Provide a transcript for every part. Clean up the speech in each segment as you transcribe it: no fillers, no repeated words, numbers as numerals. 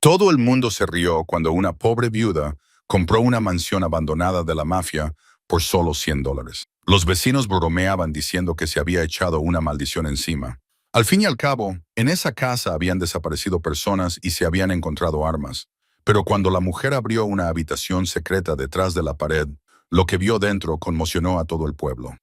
Todo el mundo se rió cuando una pobre viuda compró una mansión abandonada de la mafia por solo $100. Los vecinos bromeaban diciendo que se había echado una maldición encima. Al fin y al cabo, en esa casa habían desaparecido personas y se habían encontrado armas. Pero cuando la mujer abrió una habitación secreta detrás de la pared, lo que vio dentro conmocionó a todo el pueblo.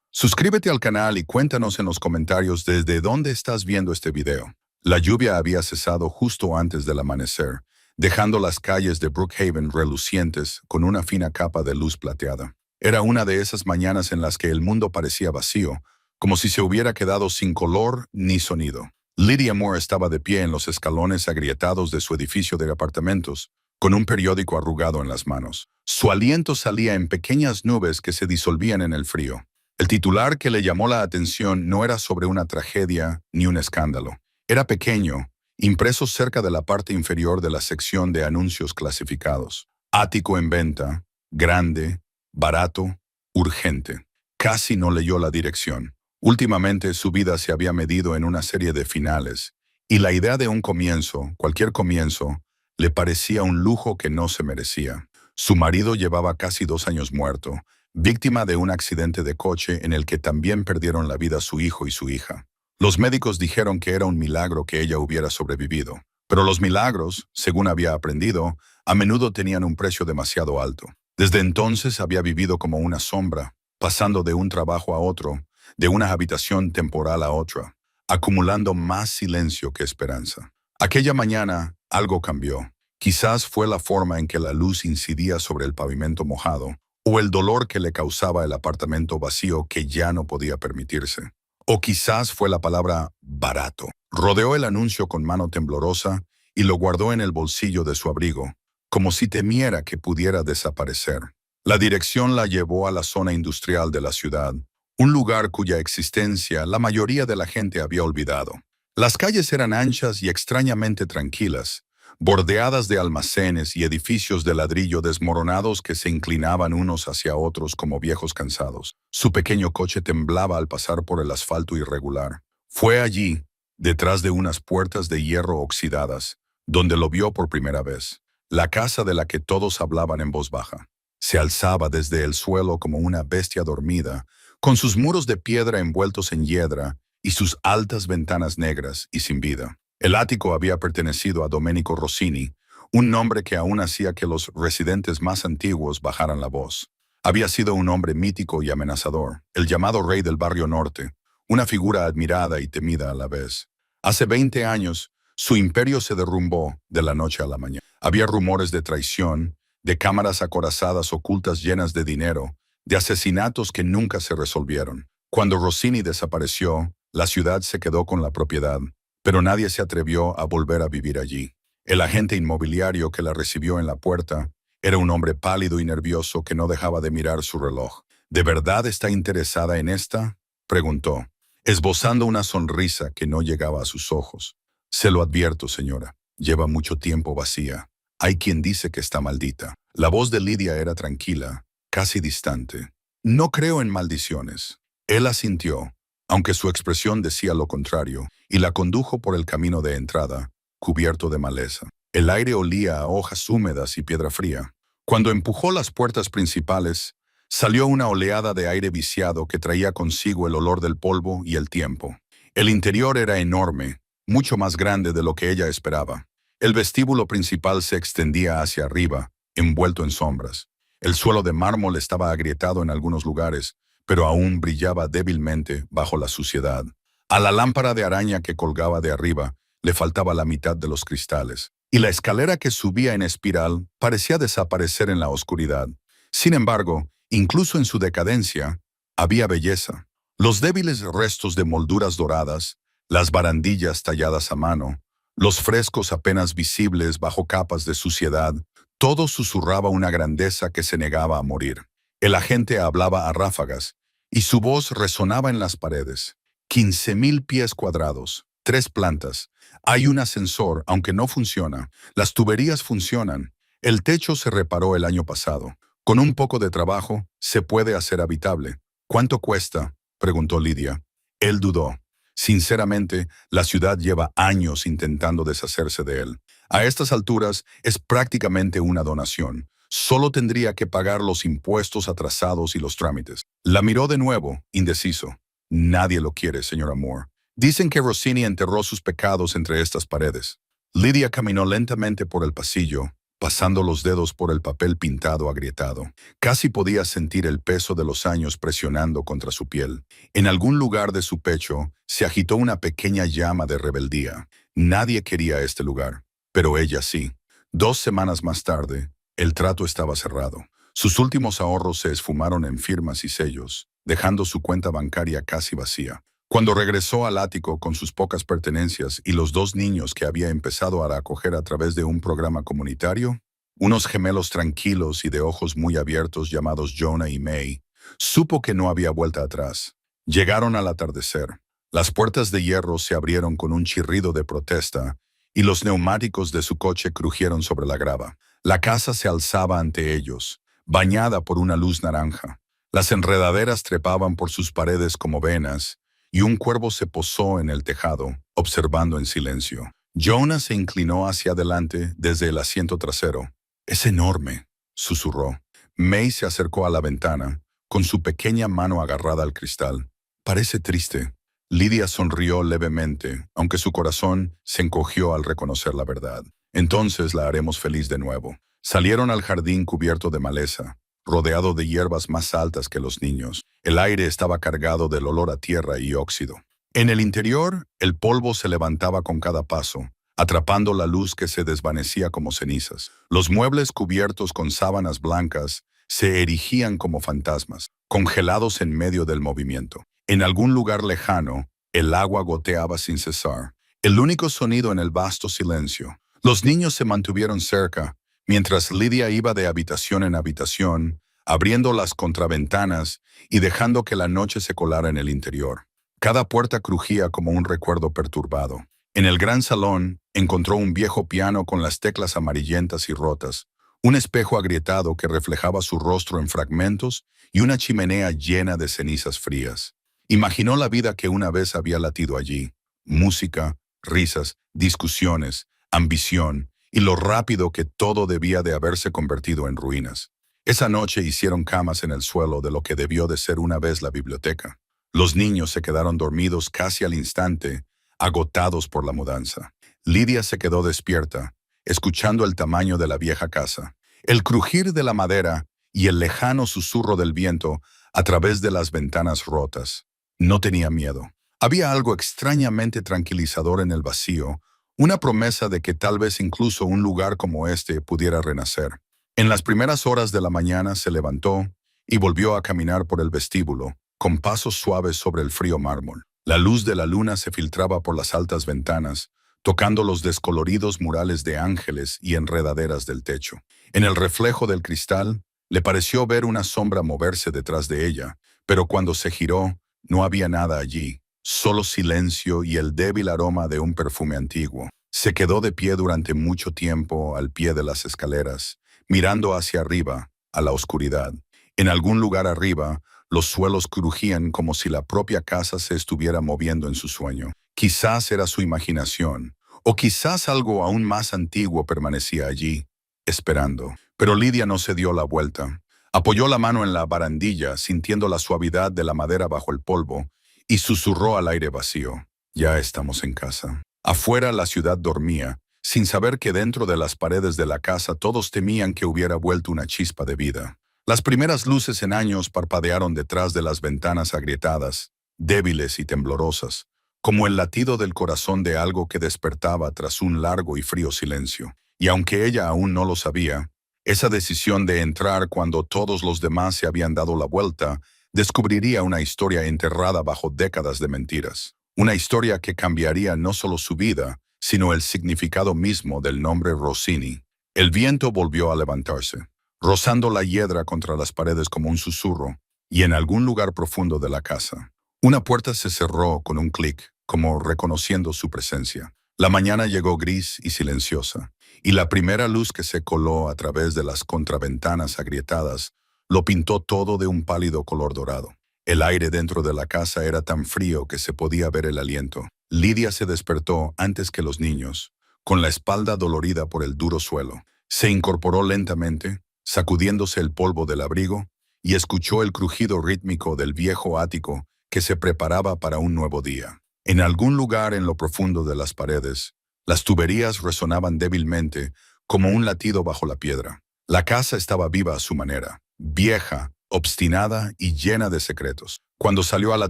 Suscríbete al canal y cuéntanos en los comentarios desde dónde estás viendo este video. La lluvia había cesado justo antes del amanecer, dejando las calles de Brookhaven relucientes con una fina capa de luz plateada. Era una de esas mañanas en las que el mundo parecía vacío, como si se hubiera quedado sin color ni sonido. Lydia Moore estaba de pie en los escalones agrietados de su edificio de apartamentos, con un periódico arrugado en las manos. Su aliento salía en pequeñas nubes que se disolvían en el frío. El titular que le llamó la atención no era sobre una tragedia ni un escándalo. Era pequeño, impreso cerca de la parte inferior de la sección de anuncios clasificados. Ático en venta, grande, barato, urgente. Casi no leyó la dirección. Últimamente su vida se había medido en una serie de finales, y la idea de un comienzo, cualquier comienzo, le parecía un lujo que no se merecía. Su marido llevaba casi 2 años muerto, víctima de un accidente de coche en el que también perdieron la vida su hijo y su hija. Los médicos dijeron que era un milagro que ella hubiera sobrevivido, pero los milagros, según había aprendido, a menudo tenían un precio demasiado alto. Desde entonces había vivido como una sombra, pasando de un trabajo a otro, de una habitación temporal a otra, acumulando más silencio que esperanza. Aquella mañana algo cambió. Quizás fue la forma en que la luz incidía sobre el pavimento mojado, o el dolor que le causaba el apartamento vacío que ya no podía permitirse. O quizás fue la palabra barato. Rodeó el anuncio con mano temblorosa y lo guardó en el bolsillo de su abrigo, como si temiera que pudiera desaparecer. La dirección la llevó a la zona industrial de la ciudad, un lugar cuya existencia la mayoría de la gente había olvidado. Las calles eran anchas y extrañamente tranquilas, bordeadas de almacenes y edificios de ladrillo desmoronados que se inclinaban unos hacia otros como viejos cansados. Su pequeño coche temblaba al pasar por el asfalto irregular. Fue allí, detrás de unas puertas de hierro oxidadas, donde lo vio por primera vez. La casa de la que todos hablaban en voz baja. Se alzaba desde el suelo como una bestia dormida, con sus muros de piedra envueltos en hiedra y sus altas ventanas negras y sin vida. El ático había pertenecido a Domenico Rossini, un nombre que aún hacía que los residentes más antiguos bajaran la voz. Había sido un hombre mítico y amenazador, el llamado rey del barrio norte, una figura admirada y temida a la vez. Hace 20 años, su imperio se derrumbó de la noche a la mañana. Había rumores de traición, de cámaras acorazadas ocultas llenas de dinero, de asesinatos que nunca se resolvieron. Cuando Rossini desapareció, la ciudad se quedó con la propiedad, pero nadie se atrevió a volver a vivir allí. El agente inmobiliario que la recibió en la puerta era un hombre pálido y nervioso que no dejaba de mirar su reloj. ¿De verdad está interesada en esta?, preguntó, esbozando una sonrisa que no llegaba a sus ojos. Se lo advierto, señora, lleva mucho tiempo vacía. Hay quien dice que está maldita. La voz de Lydia era tranquila, casi distante. No creo en maldiciones. Él asintió, aunque su expresión decía lo contrario, y la condujo por el camino de entrada, cubierto de maleza. El aire olía a hojas húmedas y piedra fría. Cuando empujó las puertas principales, salió una oleada de aire viciado que traía consigo el olor del polvo y el tiempo. El interior era enorme, mucho más grande de lo que ella esperaba. El vestíbulo principal se extendía hacia arriba, envuelto en sombras. El suelo de mármol estaba agrietado en algunos lugares, pero aún brillaba débilmente bajo la suciedad. A la lámpara de araña que colgaba de arriba le faltaba la mitad de los cristales, y la escalera que subía en espiral parecía desaparecer en la oscuridad. Sin embargo, incluso en su decadencia, había belleza. Los débiles restos de molduras doradas, las barandillas talladas a mano, los frescos apenas visibles bajo capas de suciedad, todo susurraba una grandeza que se negaba a morir. El agente hablaba a ráfagas, y su voz resonaba en las paredes. 15,000 pies cuadrados, 3 plantas. Hay un ascensor, aunque no funciona. Las tuberías funcionan. El techo se reparó el año pasado. Con un poco de trabajo, se puede hacer habitable. ¿Cuánto cuesta?, preguntó Lydia. Él dudó. Sinceramente, la ciudad lleva años intentando deshacerse de él. A estas alturas es prácticamente una donación. Solo tendría que pagar los impuestos atrasados y los trámites. La miró de nuevo, indeciso. Nadie lo quiere, señora Moore. Dicen que Rossini enterró sus pecados entre estas paredes. Lydia caminó lentamente por el pasillo, pasando los dedos por el papel pintado agrietado. Casi podía sentir el peso de los años presionando contra su piel. En algún lugar de su pecho se agitó una pequeña llama de rebeldía. Nadie quería este lugar, pero ella sí. 2 semanas más tarde, el trato estaba cerrado. Sus últimos ahorros se esfumaron en firmas y sellos, dejando su cuenta bancaria casi vacía. Cuando regresó al ático con sus pocas pertenencias y los 2 niños que había empezado a acoger a través de un programa comunitario, unos gemelos tranquilos y de ojos muy abiertos llamados Jonah y May, supo que no había vuelta atrás. Llegaron al atardecer. Las puertas de hierro se abrieron con un chirrido de protesta y los neumáticos de su coche crujieron sobre la grava. La casa se alzaba ante ellos, bañada por una luz naranja. Las enredaderas trepaban por sus paredes como venas, y un cuervo se posó en el tejado, observando en silencio. Jonah se inclinó hacia adelante desde el asiento trasero. «Es enorme», susurró. May se acercó a la ventana, con su pequeña mano agarrada al cristal. «Parece triste». Lydia sonrió levemente, aunque su corazón se encogió al reconocer la verdad. «Entonces la haremos feliz de nuevo». Salieron al jardín cubierto de maleza, rodeado de hierbas más altas que los niños. El aire estaba cargado del olor a tierra y óxido. En el interior, el polvo se levantaba con cada paso, atrapando la luz que se desvanecía como cenizas. Los muebles cubiertos con sábanas blancas se erigían como fantasmas, congelados en medio del movimiento. En algún lugar lejano, el agua goteaba sin cesar, el único sonido en el vasto silencio. Los niños se mantuvieron cerca, mientras Lydia iba de habitación en habitación, abriendo las contraventanas y dejando que la noche se colara en el interior. Cada puerta crujía como un recuerdo perturbado. En el gran salón encontró un viejo piano con las teclas amarillentas y rotas, un espejo agrietado que reflejaba su rostro en fragmentos y una chimenea llena de cenizas frías. Imaginó la vida que una vez había latido allí: música, risas, discusiones, ambición, y lo rápido que todo debía de haberse convertido en ruinas. Esa noche hicieron camas en el suelo de lo que debió de ser una vez la biblioteca. Los niños se quedaron dormidos casi al instante, agotados por la mudanza. Lydia se quedó despierta, escuchando el tamaño de la vieja casa, el crujir de la madera y el lejano susurro del viento a través de las ventanas rotas. No tenía miedo. Había algo extrañamente tranquilizador en el vacío, una promesa de que tal vez incluso un lugar como este pudiera renacer. En las primeras horas de la mañana se levantó y volvió a caminar por el vestíbulo, con pasos suaves sobre el frío mármol. La luz de la luna se filtraba por las altas ventanas, tocando los descoloridos murales de ángeles y enredaderas del techo. En el reflejo del cristal, le pareció ver una sombra moverse detrás de ella, pero cuando se giró, no había nada allí. Solo silencio y el débil aroma de un perfume antiguo. Se quedó de pie durante mucho tiempo al pie de las escaleras, mirando hacia arriba, a la oscuridad. En algún lugar arriba, los suelos crujían como si la propia casa se estuviera moviendo en su sueño. Quizás era su imaginación, o quizás algo aún más antiguo permanecía allí, esperando. Pero Lydia no se dio la vuelta. Apoyó la mano en la barandilla, sintiendo la suavidad de la madera bajo el polvo, y susurró al aire vacío: «Ya estamos en casa». Afuera la ciudad dormía, sin saber que dentro de las paredes de la casa todos temían que hubiera vuelto una chispa de vida. Las primeras luces en años parpadearon detrás de las ventanas agrietadas, débiles y temblorosas, como el latido del corazón de algo que despertaba tras un largo y frío silencio. Y aunque ella aún no lo sabía, esa decisión de entrar cuando todos los demás se habían dado la vuelta descubriría una historia enterrada bajo décadas de mentiras. Una historia que cambiaría no solo su vida, sino el significado mismo del nombre Rossini. El viento volvió a levantarse, rozando la hiedra contra las paredes como un susurro, y en algún lugar profundo de la casa, una puerta se cerró con un clic, como reconociendo su presencia. La mañana llegó gris y silenciosa, y la primera luz que se coló a través de las contraventanas agrietadas lo pintó todo de un pálido color dorado. El aire dentro de la casa era tan frío que se podía ver el aliento. Lydia se despertó antes que los niños, con la espalda dolorida por el duro suelo. Se incorporó lentamente, sacudiéndose el polvo del abrigo, y escuchó el crujido rítmico del viejo ático que se preparaba para un nuevo día. En algún lugar en lo profundo de las paredes, las tuberías resonaban débilmente como un latido bajo la piedra. La casa estaba viva a su manera, vieja, obstinada y llena de secretos. Cuando salió a la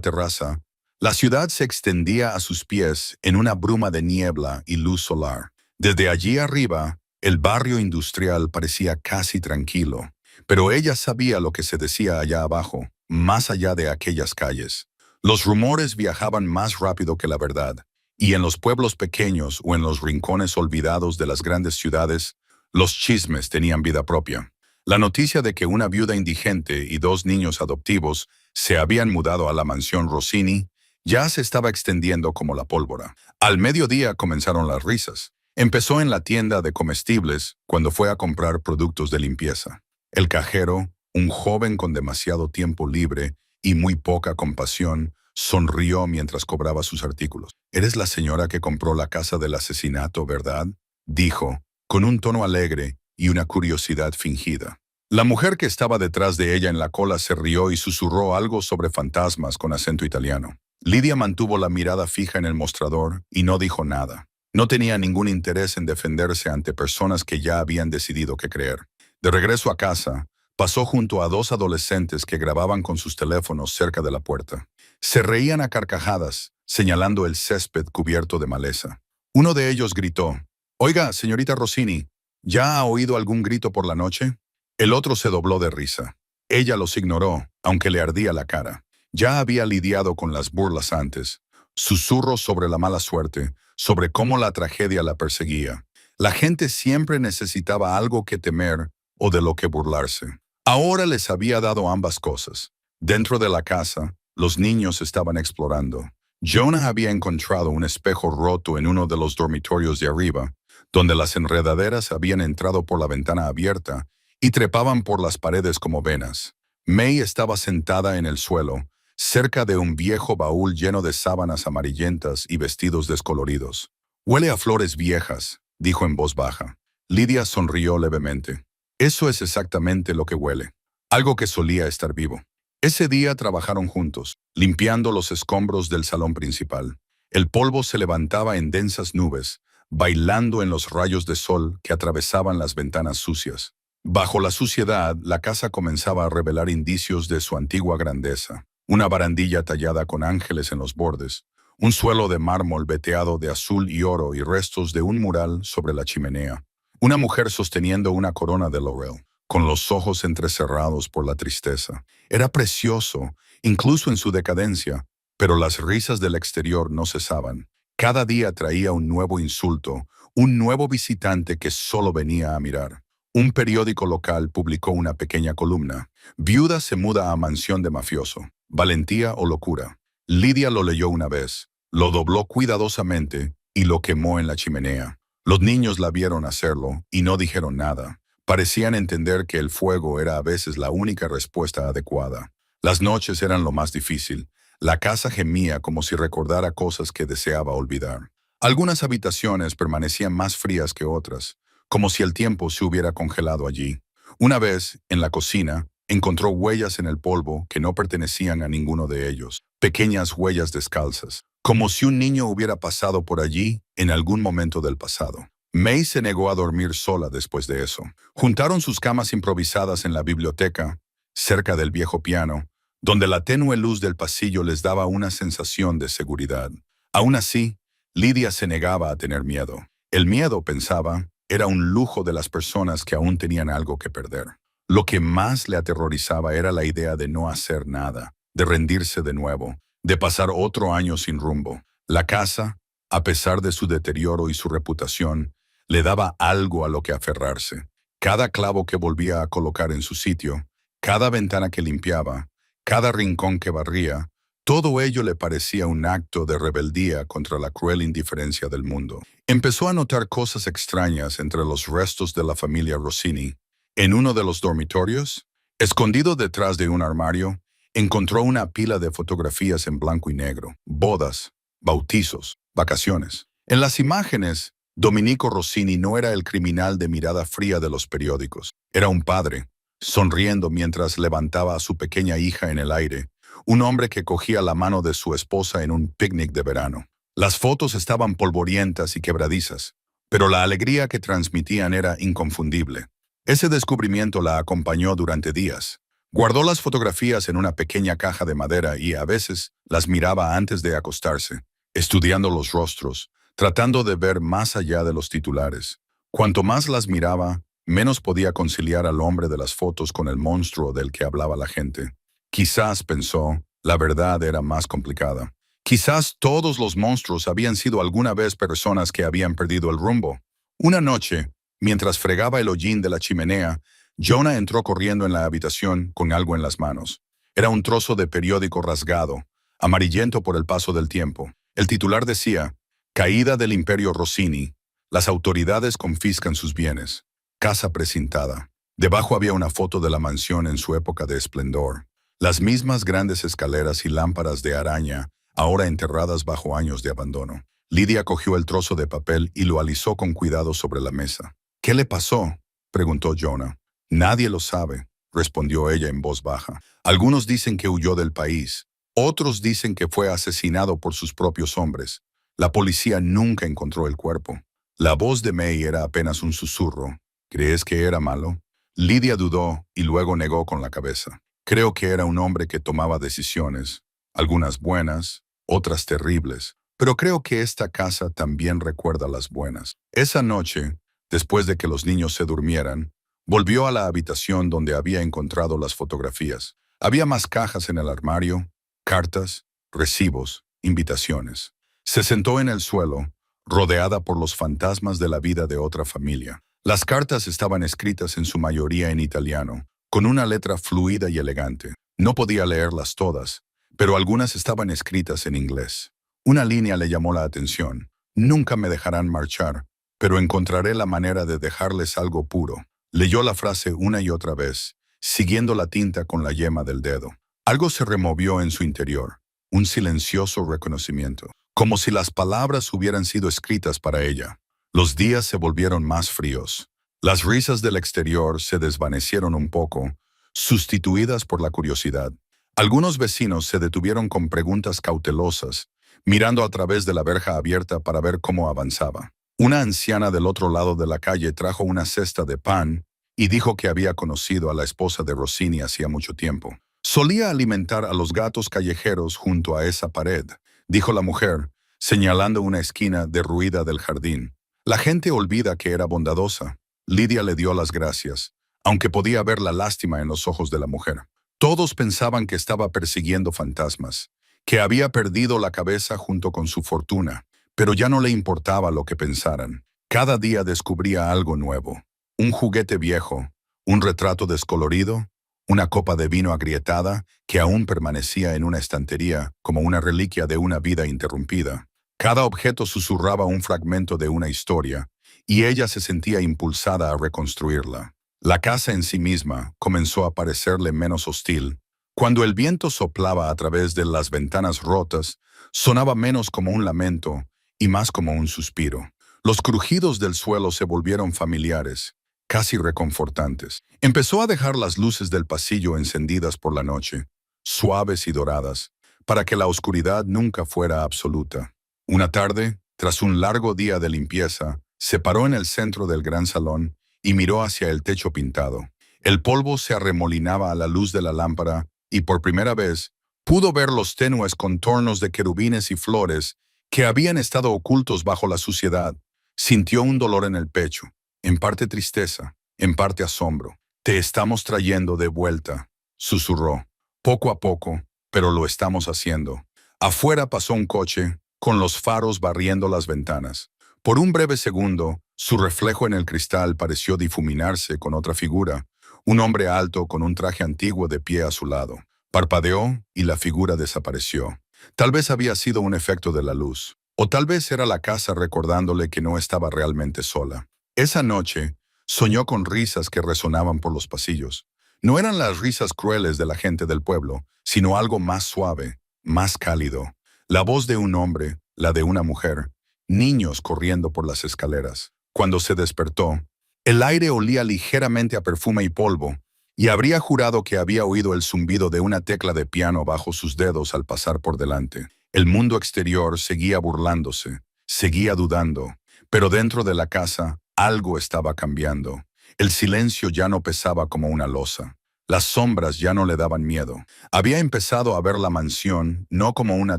terraza, la ciudad se extendía a sus pies en una bruma de niebla y luz solar. Desde allí arriba, el barrio industrial parecía casi tranquilo, pero ella sabía lo que se decía allá abajo, más allá de aquellas calles. Los rumores viajaban más rápido que la verdad, y en los pueblos pequeños o en los rincones olvidados de las grandes ciudades, los chismes tenían vida propia. La noticia de que una viuda indigente y dos niños adoptivos se habían mudado a la mansión Rossini ya se estaba extendiendo como la pólvora. Al mediodía comenzaron las risas. Empezó en la tienda de comestibles cuando fue a comprar productos de limpieza. El cajero, un joven con demasiado tiempo libre y muy poca compasión, sonrió mientras cobraba sus artículos. «Eres la señora que compró la casa del asesinato, ¿verdad?», dijo, con un tono alegre y una curiosidad fingida. La mujer que estaba detrás de ella en la cola se rió y susurró algo sobre fantasmas con acento italiano. Lidia mantuvo la mirada fija en el mostrador y no dijo nada. No tenía ningún interés en defenderse ante personas que ya habían decidido qué creer. De regreso a casa, pasó junto a dos adolescentes que grababan con sus teléfonos cerca de la puerta. Se reían a carcajadas, señalando el césped cubierto de maleza. Uno de ellos gritó: «Oiga, señorita Rossini, ¿ya ha oído algún grito por la noche?». El otro se dobló de risa. Ella los ignoró, aunque le ardía la cara. Ya había lidiado con las burlas antes. Susurros sobre la mala suerte, sobre cómo la tragedia la perseguía. La gente siempre necesitaba algo que temer o de lo que burlarse. Ahora les había dado ambas cosas. Dentro de la casa, los niños estaban explorando. Jonah había encontrado un espejo roto en uno de los dormitorios de arriba, donde las enredaderas habían entrado por la ventana abierta y trepaban por las paredes como venas. May estaba sentada en el suelo, cerca de un viejo baúl lleno de sábanas amarillentas y vestidos descoloridos. «Huele a flores viejas», dijo en voz baja. Lidia sonrió levemente. «Eso es exactamente lo que huele. Algo que solía estar vivo». Ese día trabajaron juntos, limpiando los escombros del salón principal. El polvo se levantaba en densas nubes, bailando en los rayos de sol que atravesaban las ventanas sucias. Bajo la suciedad, la casa comenzaba a revelar indicios de su antigua grandeza. Una barandilla tallada con ángeles en los bordes, un suelo de mármol veteado de azul y oro y restos de un mural sobre la chimenea. Una mujer sosteniendo una corona de laurel, con los ojos entrecerrados por la tristeza. Era precioso, incluso en su decadencia, pero las risas del exterior no cesaban. Cada día traía un nuevo insulto, un nuevo visitante que solo venía a mirar. Un periódico local publicó una pequeña columna: «Viuda se muda a mansión de mafioso. Valentía o locura». Lidia lo leyó una vez, lo dobló cuidadosamente y lo quemó en la chimenea. Los niños la vieron hacerlo y no dijeron nada. Parecían entender que el fuego era a veces la única respuesta adecuada. Las noches eran lo más difícil. La casa gemía como si recordara cosas que deseaba olvidar. Algunas habitaciones permanecían más frías que otras, como si el tiempo se hubiera congelado allí. Una vez, en la cocina, encontró huellas en el polvo que no pertenecían a ninguno de ellos, pequeñas huellas descalzas, como si un niño hubiera pasado por allí en algún momento del pasado. May se negó a dormir sola después de eso. Juntaron sus camas improvisadas en la biblioteca, cerca del viejo piano, donde la tenue luz del pasillo les daba una sensación de seguridad. Aún así, Lidia se negaba a tener miedo. El miedo, pensaba, era un lujo de las personas que aún tenían algo que perder. Lo que más le aterrorizaba era la idea de no hacer nada, de rendirse de nuevo, de pasar otro año sin rumbo. La casa, a pesar de su deterioro y su reputación, le daba algo a lo que aferrarse. Cada clavo que volvía a colocar en su sitio, cada ventana que limpiaba, cada rincón que barría, todo ello le parecía un acto de rebeldía contra la cruel indiferencia del mundo. Empezó a notar cosas extrañas entre los restos de la familia Rossini. En uno de los dormitorios, escondido detrás de un armario, encontró una pila de fotografías en blanco y negro, bodas, bautizos, vacaciones. En las imágenes, Domenico Rossini no era el criminal de mirada fría de los periódicos. Era un padre, sonriendo mientras levantaba a su pequeña hija en el aire, un hombre que cogía la mano de su esposa en un picnic de verano. Las fotos estaban polvorientas y quebradizas, pero la alegría que transmitían era inconfundible. Ese descubrimiento la acompañó durante días. Guardó las fotografías en una pequeña caja de madera y a veces las miraba antes de acostarse, estudiando los rostros, tratando de ver más allá de los titulares. Cuanto más las miraba, menos podía conciliar al hombre de las fotos con el monstruo del que hablaba la gente. Quizás, pensó, la verdad era más complicada. Quizás todos los monstruos habían sido alguna vez personas que habían perdido el rumbo. Una noche, mientras fregaba el hollín de la chimenea, Jonah entró corriendo en la habitación con algo en las manos. Era un trozo de periódico rasgado, amarillento por el paso del tiempo. El titular decía: Caída del Imperio Rossini. Las autoridades confiscan sus bienes. Casa precintada. Debajo había una foto de la mansión en su época de esplendor. Las mismas grandes escaleras y lámparas de araña, ahora enterradas bajo años de abandono. Lidia cogió el trozo de papel y lo alisó con cuidado sobre la mesa. ¿Qué le pasó?, preguntó Jonah. Nadie lo sabe, respondió ella en voz baja. Algunos dicen que huyó del país. Otros dicen que fue asesinado por sus propios hombres. La policía nunca encontró el cuerpo. La voz de May era apenas un susurro. ¿Crees que era malo? Lidia dudó y luego negó con la cabeza. Creo que era un hombre que tomaba decisiones, algunas buenas, otras terribles, pero creo que esta casa también recuerda las buenas. Esa noche, después de que los niños se durmieran, volvió a la habitación donde había encontrado las fotografías. Había más cajas en el armario, cartas, recibos, invitaciones. Se sentó en el suelo, rodeada por los fantasmas de la vida de otra familia. Las cartas estaban escritas en su mayoría en italiano, con una letra fluida y elegante. No podía leerlas todas, pero algunas estaban escritas en inglés. Una línea le llamó la atención. Nunca me dejarán marchar, pero encontraré la manera de dejarles algo puro. Leyó la frase una y otra vez, siguiendo la tinta con la yema del dedo. Algo se removió en su interior, un silencioso reconocimiento, como si las palabras hubieran sido escritas para ella. Los días se volvieron más fríos. Las risas del exterior se desvanecieron un poco, sustituidas por la curiosidad. Algunos vecinos se detuvieron con preguntas cautelosas, mirando a través de la verja abierta para ver cómo avanzaba. Una anciana del otro lado de la calle trajo una cesta de pan y dijo que había conocido a la esposa de Rossini hacía mucho tiempo. Solía alimentar a los gatos callejeros junto a esa pared, dijo la mujer, señalando una esquina derruida del jardín. La gente olvida que era bondadosa. Lidia le dio las gracias, aunque podía ver la lástima en los ojos de la mujer. Todos pensaban que estaba persiguiendo fantasmas, que había perdido la cabeza junto con su fortuna, pero ya no le importaba lo que pensaran. Cada día descubría algo nuevo. Un juguete viejo, un retrato descolorido, una copa de vino agrietada que aún permanecía en una estantería como una reliquia de una vida interrumpida. Cada objeto susurraba un fragmento de una historia, y ella se sentía impulsada a reconstruirla. La casa en sí misma comenzó a parecerle menos hostil. Cuando el viento soplaba a través de las ventanas rotas, sonaba menos como un lamento y más como un suspiro. Los crujidos del suelo se volvieron familiares, casi reconfortantes. Empezó a dejar las luces del pasillo encendidas por la noche, suaves y doradas, para que la oscuridad nunca fuera absoluta. Una tarde, tras un largo día de limpieza, se paró en el centro del gran salón y miró hacia el techo pintado. El polvo se arremolinaba a la luz de la lámpara y por primera vez pudo ver los tenues contornos de querubines y flores que habían estado ocultos bajo la suciedad. Sintió un dolor en el pecho, en parte tristeza, en parte asombro. «Te estamos trayendo de vuelta», susurró. «Poco a poco, pero lo estamos haciendo». Afuera pasó un coche, con los faros barriendo las ventanas. Por un breve segundo, su reflejo en el cristal pareció difuminarse con otra figura, un hombre alto con un traje antiguo de pie a su lado. Parpadeó y la figura desapareció. Tal vez había sido un efecto de la luz, o tal vez era la casa recordándole que no estaba realmente sola. Esa noche, soñó con risas que resonaban por los pasillos. No eran las risas crueles de la gente del pueblo, sino algo más suave, más cálido. La voz de un hombre, la de una mujer, niños corriendo por las escaleras. Cuando se despertó, el aire olía ligeramente a perfume y polvo, y habría jurado que había oído el zumbido de una tecla de piano bajo sus dedos al pasar por delante. El mundo exterior seguía burlándose, seguía dudando, pero dentro de la casa algo estaba cambiando. El silencio ya no pesaba como una losa. Las sombras ya no le daban miedo. Había empezado a ver la mansión no como una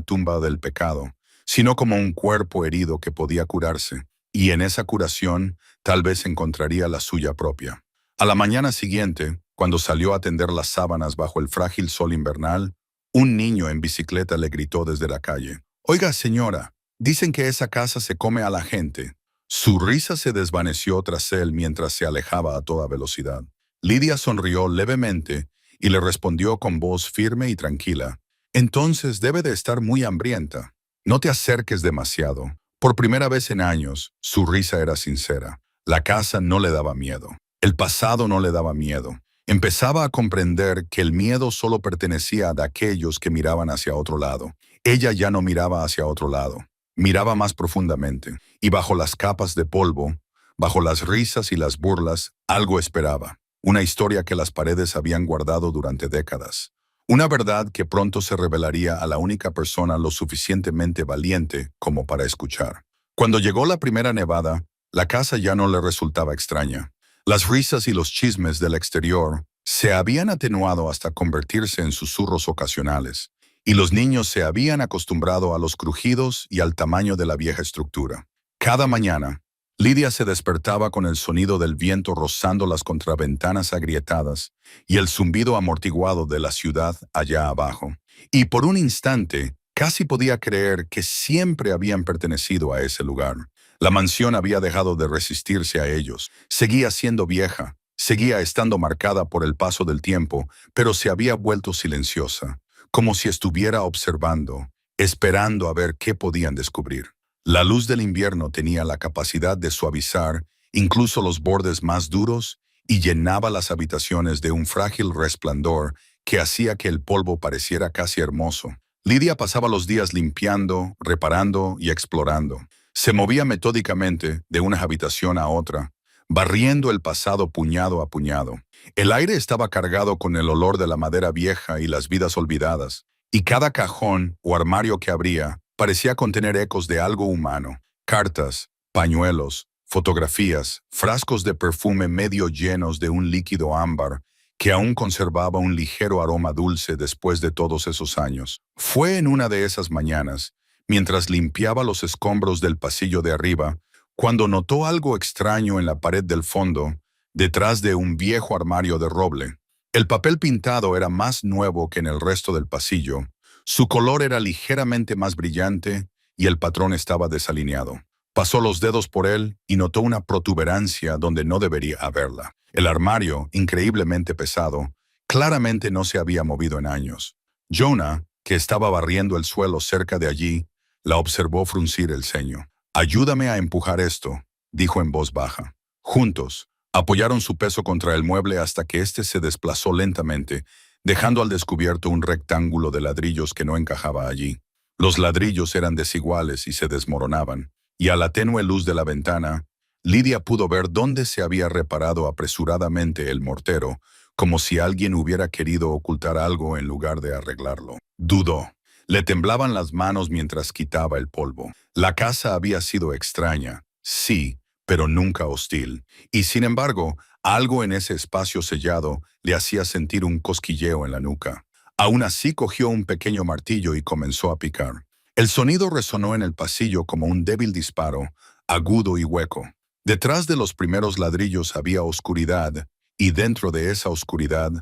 tumba del pecado, sino como un cuerpo herido que podía curarse, y en esa curación tal vez encontraría la suya propia. A la mañana siguiente, cuando salió a tender las sábanas bajo el frágil sol invernal, un niño en bicicleta le gritó desde la calle: «Oiga, señora, dicen que esa casa se come a la gente». Su risa se desvaneció tras él mientras se alejaba a toda velocidad. Lidia sonrió levemente y le respondió con voz firme y tranquila: «Entonces debe de estar muy hambrienta. No te acerques demasiado». Por primera vez en años, su risa era sincera. La casa no le daba miedo. El pasado no le daba miedo. Empezaba a comprender que el miedo solo pertenecía a aquellos que miraban hacia otro lado. Ella ya no miraba hacia otro lado. Miraba más profundamente, y bajo las capas de polvo, bajo las risas y las burlas, algo esperaba. Una historia que las paredes habían guardado durante décadas. Una verdad que pronto se revelaría a la única persona lo suficientemente valiente como para escuchar. Cuando llegó la primera nevada, la casa ya no le resultaba extraña. Las risas y los chismes del exterior se habían atenuado hasta convertirse en susurros ocasionales, y los niños se habían acostumbrado a los crujidos y al tamaño de la vieja estructura. Cada mañana, Lidia se despertaba con el sonido del viento rozando las contraventanas agrietadas y el zumbido amortiguado de la ciudad allá abajo. Y por un instante, casi podía creer que siempre habían pertenecido a ese lugar. La mansión había dejado de resistirse a ellos. Seguía siendo vieja, seguía estando marcada por el paso del tiempo, pero se había vuelto silenciosa, como si estuviera observando, esperando a ver qué podían descubrir. La luz del invierno tenía la capacidad de suavizar incluso los bordes más duros y llenaba las habitaciones de un frágil resplandor que hacía que el polvo pareciera casi hermoso. Lidia pasaba los días limpiando, reparando y explorando. Se movía metódicamente de una habitación a otra, barriendo el pasado puñado a puñado. El aire estaba cargado con el olor de la madera vieja y las vidas olvidadas, y cada cajón o armario que abría parecía contener ecos de algo humano: cartas, pañuelos, fotografías, frascos de perfume medio llenos de un líquido ámbar que aún conservaba un ligero aroma dulce después de todos esos años. Fue en una de esas mañanas, mientras limpiaba los escombros del pasillo de arriba, cuando notó algo extraño en la pared del fondo, detrás de un viejo armario de roble. El papel pintado era más nuevo que en el resto del pasillo. Su color era ligeramente más brillante y el patrón estaba desalineado. Pasó los dedos por él y notó una protuberancia donde no debería haberla. El armario, increíblemente pesado, claramente no se había movido en años. Jonah, que estaba barriendo el suelo cerca de allí, la observó fruncir el ceño. «Ayúdame a empujar esto», dijo en voz baja. Juntos, apoyaron su peso contra el mueble hasta que éste se desplazó lentamente, dejando al descubierto un rectángulo de ladrillos que no encajaba allí. Los ladrillos eran desiguales y se desmoronaban, y a la tenue luz de la ventana, Lidia pudo ver dónde se había reparado apresuradamente el mortero, como si alguien hubiera querido ocultar algo en lugar de arreglarlo. Dudó. Le temblaban las manos mientras quitaba el polvo. La casa había sido extraña, sí, pero nunca hostil, y sin embargo, algo en ese espacio sellado le hacía sentir un cosquilleo en la nuca. Aún así cogió un pequeño martillo y comenzó a picar. El sonido resonó en el pasillo como un débil disparo, agudo y hueco. Detrás de los primeros ladrillos había oscuridad, y dentro de esa oscuridad,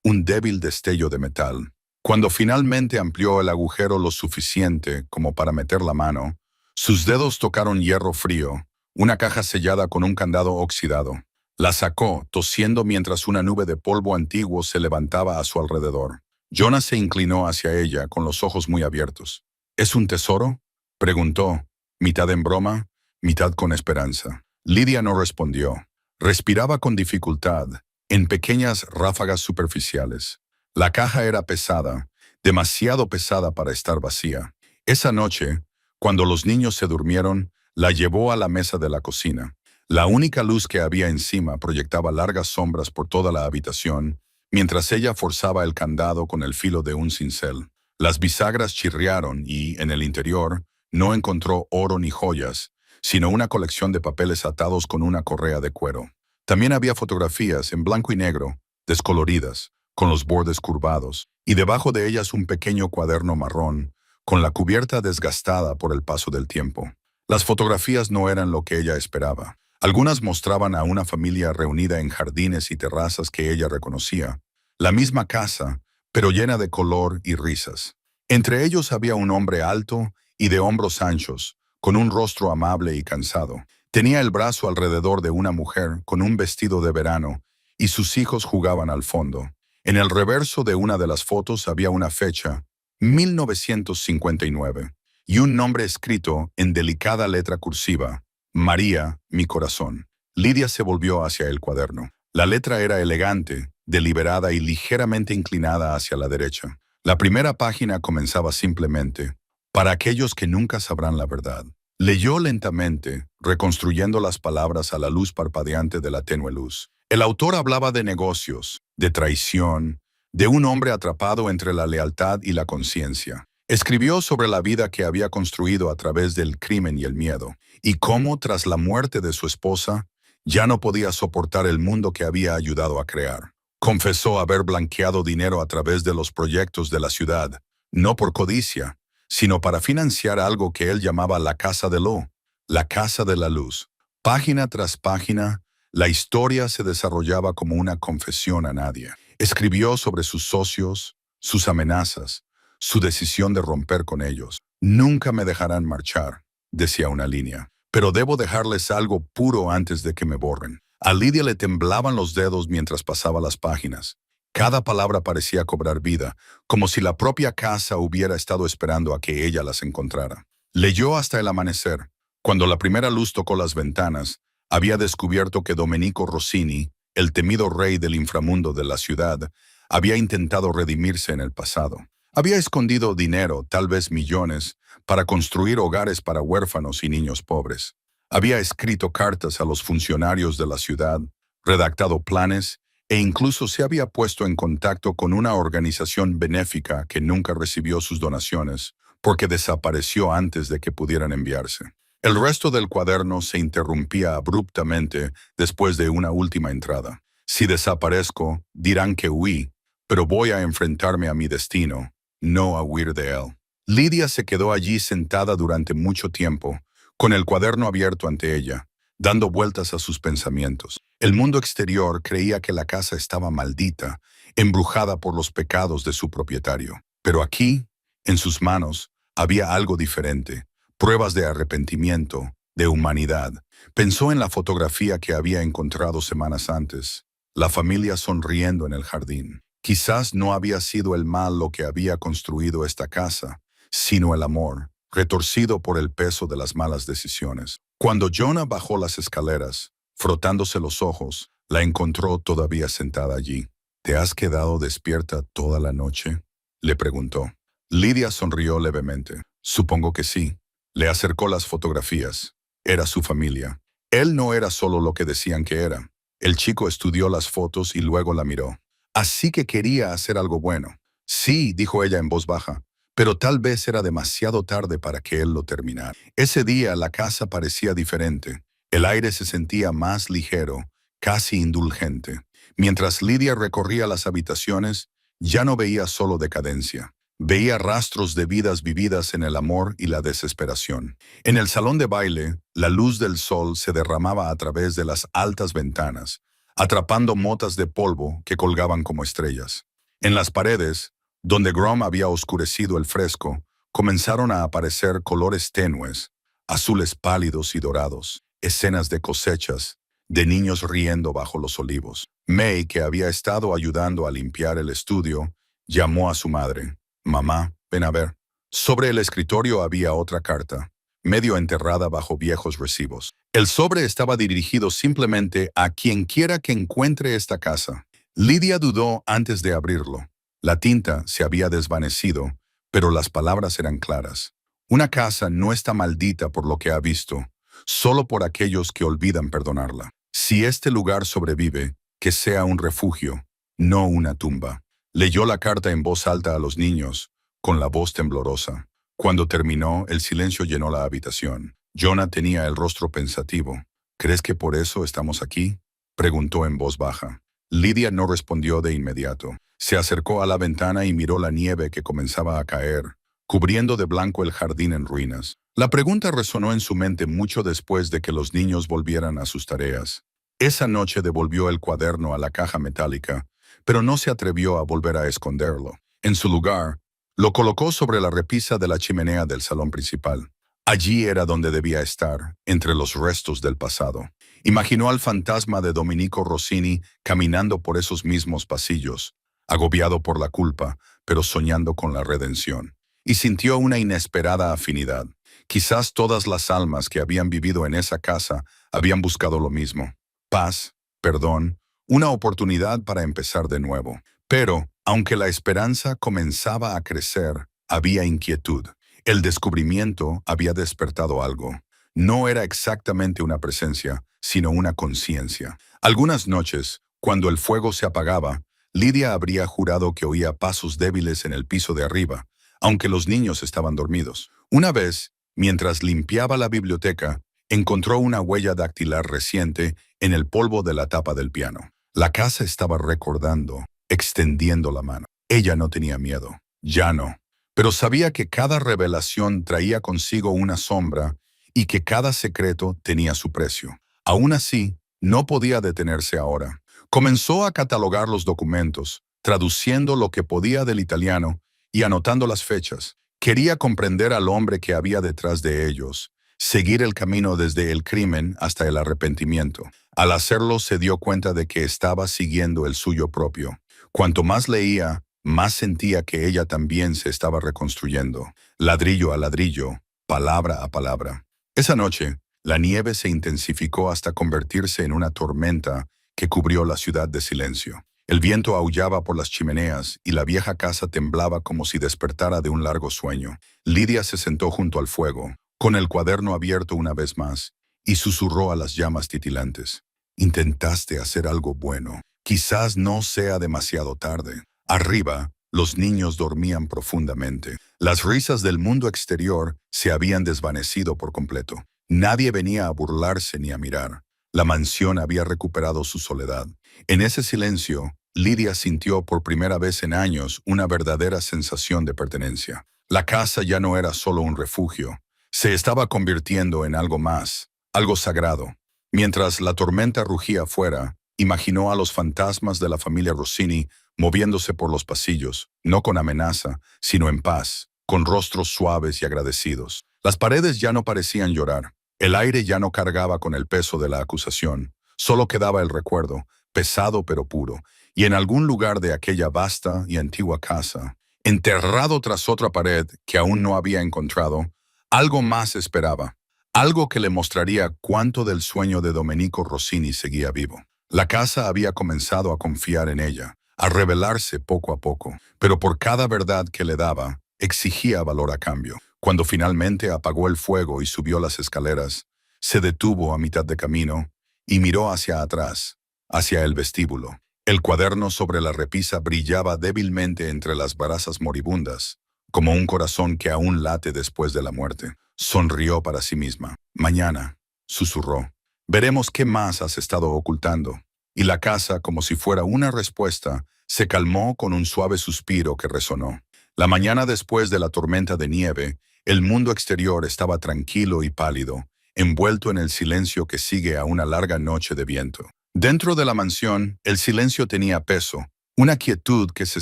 un débil destello de metal. Cuando finalmente amplió el agujero lo suficiente como para meter la mano, sus dedos tocaron hierro frío, una caja sellada con un candado oxidado. La sacó, tosiendo mientras una nube de polvo antiguo se levantaba a su alrededor. Jonah se inclinó hacia ella con los ojos muy abiertos. «¿Es un tesoro?», preguntó, mitad en broma, mitad con esperanza. Lidia no respondió. Respiraba con dificultad, en pequeñas ráfagas superficiales. La caja era pesada, demasiado pesada para estar vacía. Esa noche, cuando los niños se durmieron, La llevó a la mesa de la cocina. La única luz que había encima proyectaba largas sombras por toda la habitación, mientras ella forzaba el candado con el filo de un cincel. Las bisagras chirriaron y, en el interior, no encontró oro ni joyas, sino una colección de papeles atados con una correa de cuero. También había fotografías en blanco y negro, descoloridas, con los bordes curvados, y debajo de ellas un pequeño cuaderno marrón, con la cubierta desgastada por el paso del tiempo. Las fotografías no eran lo que ella esperaba. Algunas mostraban a una familia reunida en jardines y terrazas que ella reconocía. La misma casa, pero llena de color y risas. Entre ellos había un hombre alto y de hombros anchos, con un rostro amable y cansado. Tenía el brazo alrededor de una mujer con un vestido de verano, y sus hijos jugaban al fondo. En el reverso de una de las fotos había una fecha, 1959, y un nombre escrito en delicada letra cursiva, María, mi corazón. Lidia se volvió hacia el cuaderno. La letra era elegante, deliberada y ligeramente inclinada hacia la derecha. La primera página comenzaba simplemente, para aquellos que nunca sabrán la verdad. Leyó lentamente, reconstruyendo las palabras a la luz parpadeante de la tenue luz. El autor hablaba de negocios, de traición, de un hombre atrapado entre la lealtad y la conciencia. Escribió sobre la vida que había construido a través del crimen y el miedo, y cómo, tras la muerte de su esposa, ya no podía soportar el mundo que había ayudado a crear. Confesó haber blanqueado dinero a través de los proyectos de la ciudad, no por codicia, sino para financiar algo que él llamaba la Casa de Lo, la Casa de la Luz. Página tras página, la historia se desarrollaba como una confesión a nadie. Escribió sobre sus socios, sus amenazas, su decisión de romper con ellos. Nunca me dejarán marchar, decía una línea, pero debo dejarles algo puro antes de que me borren. A Lidia le temblaban los dedos mientras pasaba las páginas. Cada palabra parecía cobrar vida, como si la propia casa hubiera estado esperando a que ella las encontrara. Leyó hasta el amanecer. Cuando la primera luz tocó las ventanas, había descubierto que Domenico Rossini, el temido rey del inframundo de la ciudad, había intentado redimirse en el pasado. Había escondido dinero, tal vez millones, para construir hogares para huérfanos y niños pobres. Había escrito cartas a los funcionarios de la ciudad, redactado planes e incluso se había puesto en contacto con una organización benéfica que nunca recibió sus donaciones porque desapareció antes de que pudieran enviarse. El resto del cuaderno se interrumpía abruptamente después de una última entrada. Si desaparezco, dirán que huí, pero voy a enfrentarme a mi destino, no a huir de él. Lidia se quedó allí sentada durante mucho tiempo, con el cuaderno abierto ante ella, dando vueltas a sus pensamientos. El mundo exterior creía que la casa estaba maldita, embrujada por los pecados de su propietario. Pero aquí, en sus manos, había algo diferente, pruebas de arrepentimiento, de humanidad. Pensó en la fotografía que había encontrado semanas antes, la familia sonriendo en el jardín. Quizás no había sido el mal lo que había construido esta casa, sino el amor, retorcido por el peso de las malas decisiones. Cuando Jonah bajó las escaleras, frotándose los ojos, la encontró todavía sentada allí. ¿Te has quedado despierta toda la noche?, le preguntó. Lidia sonrió levemente. Supongo que sí. Le acercó las fotografías. Era su familia. Él no era solo lo que decían que era. El chico estudió las fotos y luego la miró. Así que quería hacer algo bueno. Sí, dijo ella en voz baja, pero tal vez era demasiado tarde para que él lo terminara. Ese día la casa parecía diferente. El aire se sentía más ligero, casi indulgente. Mientras Lidia recorría las habitaciones, ya no veía solo decadencia. Veía rastros de vidas vividas en el amor y la desesperación. En el salón de baile, la luz del sol se derramaba a través de las altas ventanas, atrapando motas de polvo que colgaban como estrellas. En las paredes, donde Grom había oscurecido el fresco, comenzaron a aparecer colores tenues, azules pálidos y dorados, escenas de cosechas, de niños riendo bajo los olivos. May, que había estado ayudando a limpiar el estudio, llamó a su madre. «Mamá, ven a ver». Sobre el escritorio había otra carta, medio enterrada bajo viejos recibos. El sobre estaba dirigido simplemente a quien quiera que encuentre esta casa. Lidia dudó antes de abrirlo. La tinta se había desvanecido, pero las palabras eran claras. Una casa no está maldita por lo que ha visto. solo por aquellos que olvidan perdonarla. Si este lugar sobrevive, que sea un refugio, no una tumba. Leyó la carta en voz alta a los niños, con la voz temblorosa. Cuando terminó, el silencio llenó la habitación. Jonah tenía el rostro pensativo. ¿Crees que por eso estamos aquí?, preguntó en voz baja. Lydia no respondió de inmediato. Se acercó a la ventana y miró la nieve que comenzaba a caer, cubriendo de blanco el jardín en ruinas. La pregunta resonó en su mente mucho después de que los niños volvieran a sus tareas. Esa noche devolvió el cuaderno a la caja metálica, pero no se atrevió a volver a esconderlo. En su lugar, lo colocó sobre la repisa de la chimenea del salón principal. Allí era donde debía estar, entre los restos del pasado. Imaginó al fantasma de Domenico Rossini caminando por esos mismos pasillos, agobiado por la culpa, pero soñando con la redención. Y sintió una inesperada afinidad. Quizás todas las almas que habían vivido en esa casa habían buscado lo mismo: paz, perdón, una oportunidad para empezar de nuevo. Pero, aunque la esperanza comenzaba a crecer, había inquietud. El descubrimiento había despertado algo. No era exactamente una presencia, sino una conciencia. Algunas noches, cuando el fuego se apagaba, Lydia habría jurado que oía pasos débiles en el piso de arriba, aunque los niños estaban dormidos. Una vez, mientras limpiaba la biblioteca, encontró una huella dactilar reciente en el polvo de la tapa del piano. La casa estaba recordando, extendiendo la mano. Ella no tenía miedo, ya no, pero sabía que cada revelación traía consigo una sombra y que cada secreto tenía su precio. Aún así, no podía detenerse ahora. Comenzó a catalogar los documentos, traduciendo lo que podía del italiano y anotando las fechas. Quería comprender al hombre que había detrás de ellos, seguir el camino desde el crimen hasta el arrepentimiento. Al hacerlo, se dio cuenta de que estaba siguiendo el suyo propio. Cuanto más leía, más sentía que ella también se estaba reconstruyendo, ladrillo a ladrillo, palabra a palabra. Esa noche, la nieve se intensificó hasta convertirse en una tormenta que cubrió la ciudad de silencio. El viento aullaba por las chimeneas y la vieja casa temblaba como si despertara de un largo sueño. Lydia se sentó junto al fuego, con el cuaderno abierto una vez más, y susurró a las llamas titilantes: «Intentaste hacer algo bueno. Quizás no sea demasiado tarde». Arriba, los niños dormían profundamente. Las risas del mundo exterior se habían desvanecido por completo. Nadie venía a burlarse ni a mirar. La mansión había recuperado su soledad. En ese silencio, Lydia sintió por primera vez en años una verdadera sensación de pertenencia. La casa ya no era solo un refugio. Se estaba convirtiendo en algo más, algo sagrado. Mientras la tormenta rugía afuera, imaginó a los fantasmas de la familia Rossini moviéndose por los pasillos, no con amenaza, sino en paz, con rostros suaves y agradecidos. Las paredes ya no parecían llorar. El aire ya no cargaba con el peso de la acusación. Solo quedaba el recuerdo, pesado pero puro, y en algún lugar de aquella vasta y antigua casa, enterrado tras otra pared que aún no había encontrado, algo más esperaba, algo que le mostraría cuánto del sueño de Domenico Rossini seguía vivo. La casa había comenzado a confiar en ella, a revelarse poco a poco, pero por cada verdad que le daba, exigía valor a cambio. Cuando finalmente apagó el fuego y subió las escaleras, se detuvo a mitad de camino y miró hacia atrás, hacia el vestíbulo. El cuaderno sobre la repisa brillaba débilmente entre las brasas moribundas, como un corazón que aún late después de la muerte. Sonrió para sí misma. «Mañana», susurró, «veremos qué más has estado ocultando». Y la casa, como si fuera una respuesta, se calmó con un suave suspiro que resonó. La mañana después de la tormenta de nieve, el mundo exterior estaba tranquilo y pálido, envuelto en el silencio que sigue a una larga noche de viento. Dentro de la mansión, el silencio tenía peso, una quietud que se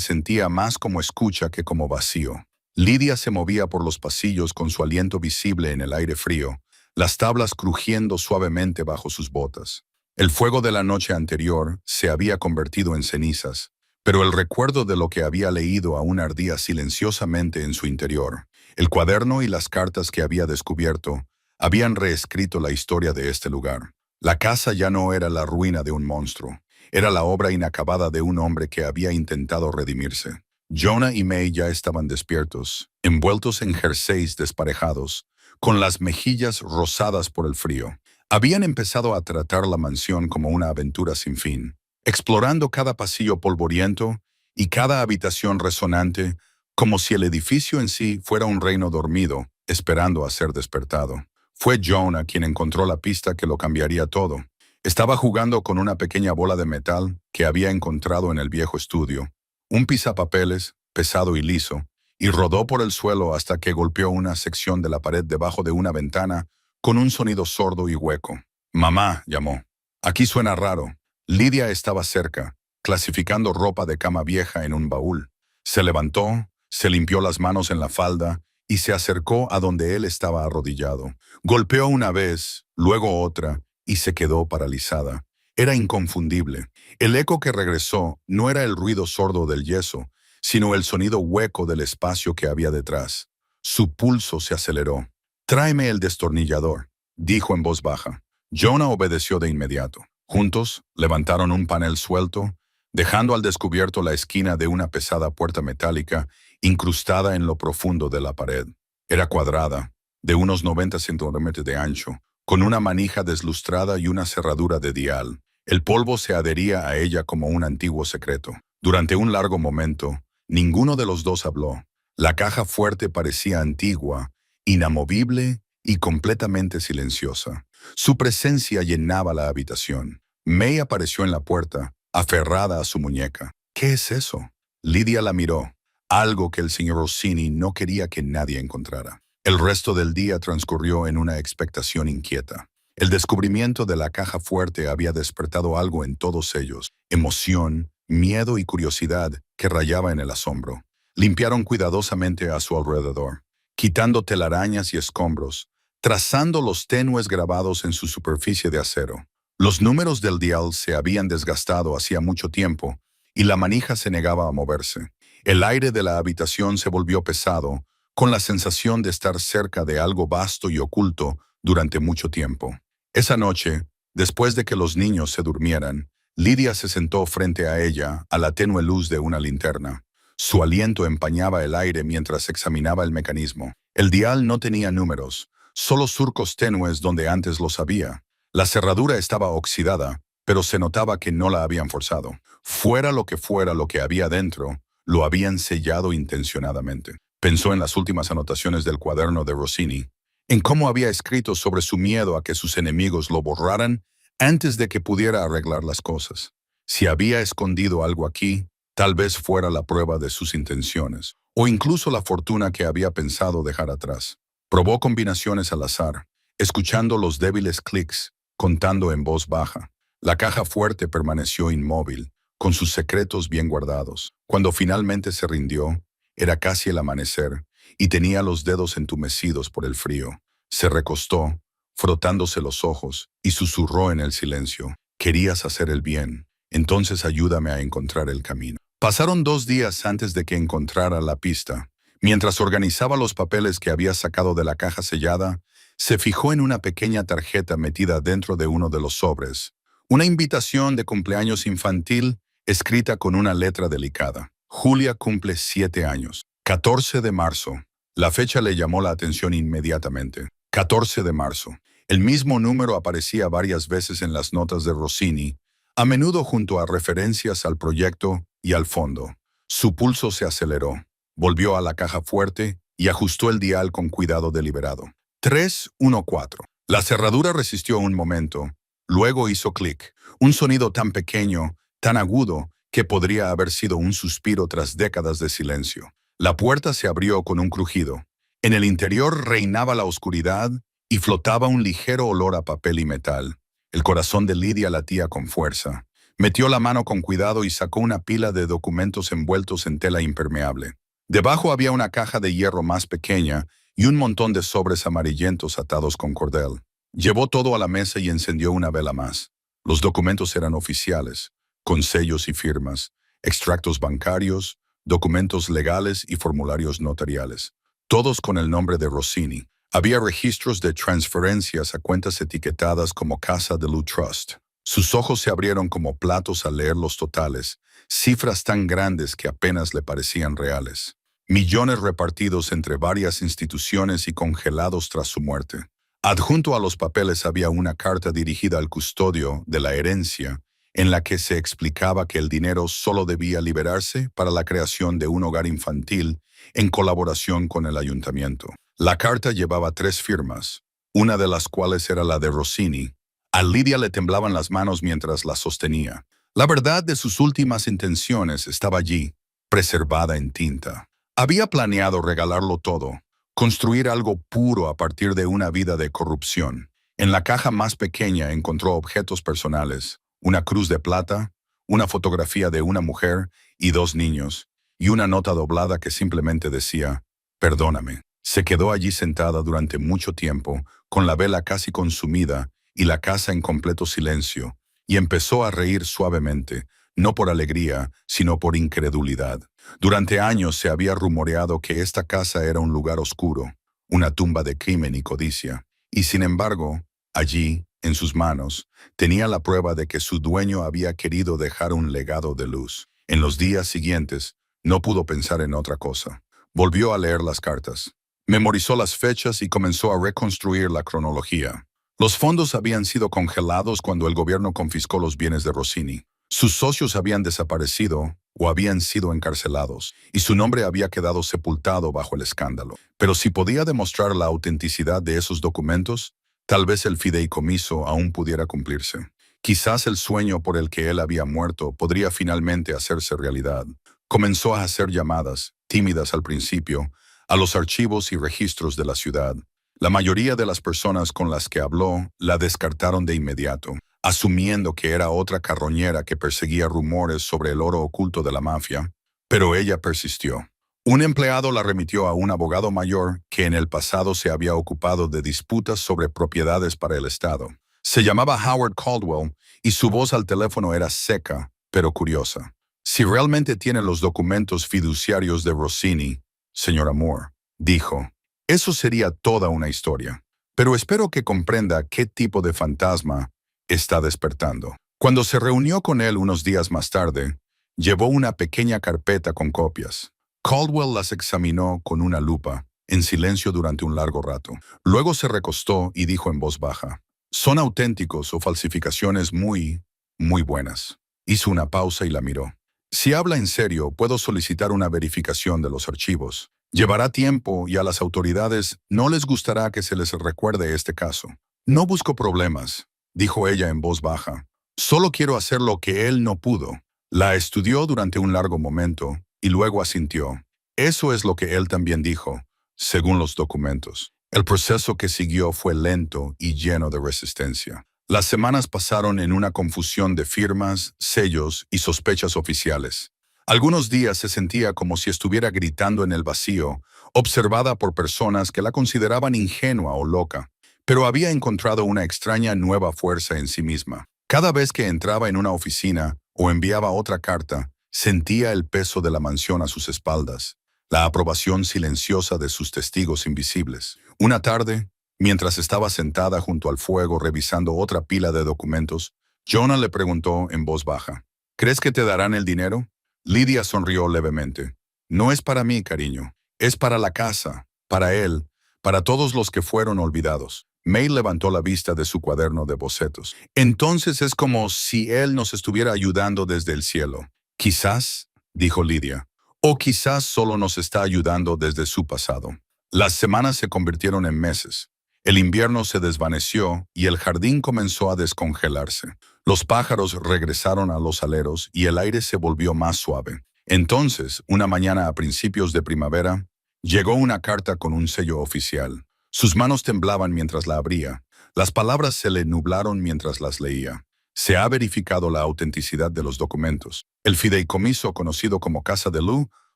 sentía más como escucha que como vacío. Lydia se movía por los pasillos con su aliento visible en el aire frío, las tablas crujiendo suavemente bajo sus botas. El fuego de la noche anterior se había convertido en cenizas, pero el recuerdo de lo que había leído aún ardía silenciosamente en su interior. El cuaderno y las cartas que había descubierto habían reescrito la historia de este lugar. La casa ya no era la ruina de un monstruo, era la obra inacabada de un hombre que había intentado redimirse. Jonah y May ya estaban despiertos, envueltos en jerseys desparejados, con las mejillas rosadas por el frío. Habían empezado a tratar la mansión como una aventura sin fin, explorando cada pasillo polvoriento y cada habitación resonante, como si el edificio en sí fuera un reino dormido, esperando a ser despertado. Fue Jonah quien encontró la pista que lo cambiaría todo. Estaba jugando con una pequeña bola de metal que había encontrado en el viejo estudio, un pisapapeles, pesado y liso, y rodó por el suelo hasta que golpeó una sección de la pared debajo de una ventana con un sonido sordo y hueco. «Mamá», llamó. «Aquí suena raro». Lidia estaba cerca, clasificando ropa de cama vieja en un baúl. Se levantó, se limpió las manos en la falda y se acercó a donde él estaba arrodillado. Golpeó una vez, luego otra, y se quedó paralizada. Era inconfundible. El eco que regresó no era el ruido sordo del yeso, sino el sonido hueco del espacio que había detrás. Su pulso se aceleró. «Tráeme el destornillador», dijo en voz baja. Jonah obedeció de inmediato. Juntos levantaron un panel suelto, dejando al descubierto la esquina de una pesada puerta metálica incrustada en lo profundo de la pared. Era cuadrada, de unos 90 centímetros de ancho, con una manija deslustrada y una cerradura de dial. El polvo se adhería a ella como un antiguo secreto. Durante un largo momento, ninguno de los dos habló. La caja fuerte parecía antigua, inamovible y completamente silenciosa. Su presencia llenaba la habitación. May apareció en la puerta, aferrada a su muñeca. «¿Qué es eso?» Lidia la miró, algo que el señor Rossini no quería que nadie encontrara. El resto del día transcurrió en una expectación inquieta. El descubrimiento de la caja fuerte había despertado algo en todos ellos: emoción, miedo y curiosidad que rayaba en el asombro. Limpiaron cuidadosamente a su alrededor, quitando telarañas y escombros, trazando los tenues grabados en su superficie de acero. Los números del dial se habían desgastado hacía mucho tiempo y la manija se negaba a moverse. El aire de la habitación se volvió pesado, con la sensación de estar cerca de algo vasto y oculto durante mucho tiempo. Esa noche, después de que los niños se durmieran, Lidia se sentó frente a ella a la tenue luz de una linterna. Su aliento empañaba el aire mientras examinaba el mecanismo. El dial no tenía números, solo surcos tenues donde antes los había. La cerradura estaba oxidada, pero se notaba que no la habían forzado. Fuera lo que había dentro, lo habían sellado intencionadamente. Pensó en las últimas anotaciones del cuaderno de Rossini, en cómo había escrito sobre su miedo a que sus enemigos lo borraran antes de que pudiera arreglar las cosas. Si había escondido algo aquí, tal vez fuera la prueba de sus intenciones, o incluso la fortuna que había pensado dejar atrás. Probó combinaciones al azar, escuchando los débiles clics, contando en voz baja. La caja fuerte permaneció inmóvil, con sus secretos bien guardados. Cuando finalmente se rindió, era casi el amanecer, y tenía los dedos entumecidos por el frío. Se recostó, frotándose los ojos, y susurró en el silencio: «Querías hacer el bien, entonces ayúdame a encontrar el camino». Pasaron 2 días antes de que encontrara la pista. Mientras organizaba los papeles que había sacado de la caja sellada, se fijó en una pequeña tarjeta metida dentro de uno de los sobres. Una invitación de cumpleaños infantil escrita con una letra delicada. Julia cumple 7 años. 14 de marzo. La fecha le llamó la atención inmediatamente. 14 de marzo. El mismo número aparecía varias veces en las notas de Rossini, a menudo junto a referencias al proyecto y al fondo. Su pulso se aceleró. Volvió a la caja fuerte y ajustó el dial con cuidado deliberado. 314. La cerradura resistió un momento. Luego hizo clic. Un sonido tan pequeño, tan agudo, que podría haber sido un suspiro tras décadas de silencio. La puerta se abrió con un crujido. En el interior reinaba la oscuridad y flotaba un ligero olor a papel y metal. El corazón de Lidia latía con fuerza. Metió la mano con cuidado y sacó una pila de documentos envueltos en tela impermeable. Debajo había una caja de hierro más pequeña y un montón de sobres amarillentos atados con cordel. Llevó todo a la mesa y encendió una vela más. Los documentos eran oficiales, con sellos y firmas, extractos bancarios, documentos legales y formularios notariales, todos con el nombre de Rossini. Había registros de transferencias a cuentas etiquetadas como Casa de Lou Trust. Sus ojos se abrieron como platos al leer los totales, cifras tan grandes que apenas le parecían reales. millones repartidos entre varias instituciones y congelados tras su muerte. Adjunto a los papeles había una carta dirigida al custodio de la herencia, en la que se explicaba que el dinero solo debía liberarse para la creación de un hogar infantil en colaboración con el ayuntamiento. La carta llevaba 3 firmas, una de las cuales era la de Rossini. A Lidia le temblaban las manos mientras la sostenía. La verdad de sus últimas intenciones estaba allí, preservada en tinta. Había planeado regalarlo todo, construir algo puro a partir de una vida de corrupción. En la caja más pequeña encontró objetos personales, una cruz de plata, una fotografía de una mujer y 2 niños, y una nota doblada que simplemente decía, «Perdóname». Se quedó allí sentada durante mucho tiempo, con la vela casi consumida y la casa en completo silencio, y empezó a reír suavemente, no por alegría, sino por incredulidad. Durante años se había rumoreado que esta casa era un lugar oscuro, una tumba de crimen y codicia, y sin embargo, allí, en sus manos, tenía la prueba de que su dueño había querido dejar un legado de luz. En los días siguientes, no pudo pensar en otra cosa. Volvió a leer las cartas. Memorizó las fechas y comenzó a reconstruir la cronología. Los fondos habían sido congelados cuando el gobierno confiscó los bienes de Rossini. Sus socios habían desaparecido o habían sido encarcelados, y su nombre había quedado sepultado bajo el escándalo. Pero si podía demostrar la autenticidad de esos documentos, tal vez el fideicomiso aún pudiera cumplirse. Quizás el sueño por el que él había muerto podría finalmente hacerse realidad. Comenzó a hacer llamadas, tímidas al principio, a los archivos y registros de la ciudad. La mayoría de las personas con las que habló la descartaron de inmediato, asumiendo que era otra carroñera que perseguía rumores sobre el oro oculto de la mafia, pero ella persistió. Un empleado la remitió a un abogado mayor que en el pasado se había ocupado de disputas sobre propiedades para el Estado. Se llamaba Howard Caldwell y su voz al teléfono era seca, pero curiosa. «Si realmente tiene los documentos fiduciarios de Rossini, señora Moore», dijo, «eso sería toda una historia. Pero espero que comprenda qué tipo de fantasma está despertando». Cuando se reunió con él unos días más tarde, llevó una pequeña carpeta con copias. Caldwell las examinó con una lupa, en silencio durante un largo rato. Luego se recostó y dijo en voz baja, «Son auténticos o falsificaciones muy buenas». Hizo una pausa y la miró. «Si habla en serio, puedo solicitar una verificación de los archivos. Llevará tiempo y a las autoridades no les gustará que se les recuerde este caso». «No busco problemas», dijo ella en voz baja. «Solo quiero hacer lo que él no pudo». La estudió durante un largo momento y luego asintió. Eso es lo que él también dijo, según los documentos. El proceso que siguió fue lento y lleno de resistencia. Las semanas pasaron en una confusión de firmas, sellos y sospechas oficiales. Algunos días se sentía como si estuviera gritando en el vacío, observada por personas que la consideraban ingenua o loca, pero había encontrado una extraña nueva fuerza en sí misma. Cada vez que entraba en una oficina o enviaba otra carta, sentía el peso de la mansión a sus espaldas, la aprobación silenciosa de sus testigos invisibles. Una tarde, mientras estaba sentada junto al fuego revisando otra pila de documentos, Jonah le preguntó en voz baja, «¿Crees que te darán el dinero?» Lidia sonrió levemente. «No es para mí, cariño. Es para la casa, para él, para todos los que fueron olvidados». May levantó la vista de su cuaderno de bocetos. «Entonces es como si él nos estuviera ayudando desde el cielo». «Quizás», dijo Lidia, «o quizás solo nos está ayudando desde su pasado». Las semanas se convirtieron en meses. El invierno se desvaneció y el jardín comenzó a descongelarse. Los pájaros regresaron a los aleros y el aire se volvió más suave. Entonces, una mañana a principios de primavera, llegó una carta con un sello oficial. Sus manos temblaban mientras la abría. Las palabras se le nublaron mientras las leía. «Se ha verificado la autenticidad de los documentos. El fideicomiso conocido como Casa de Lou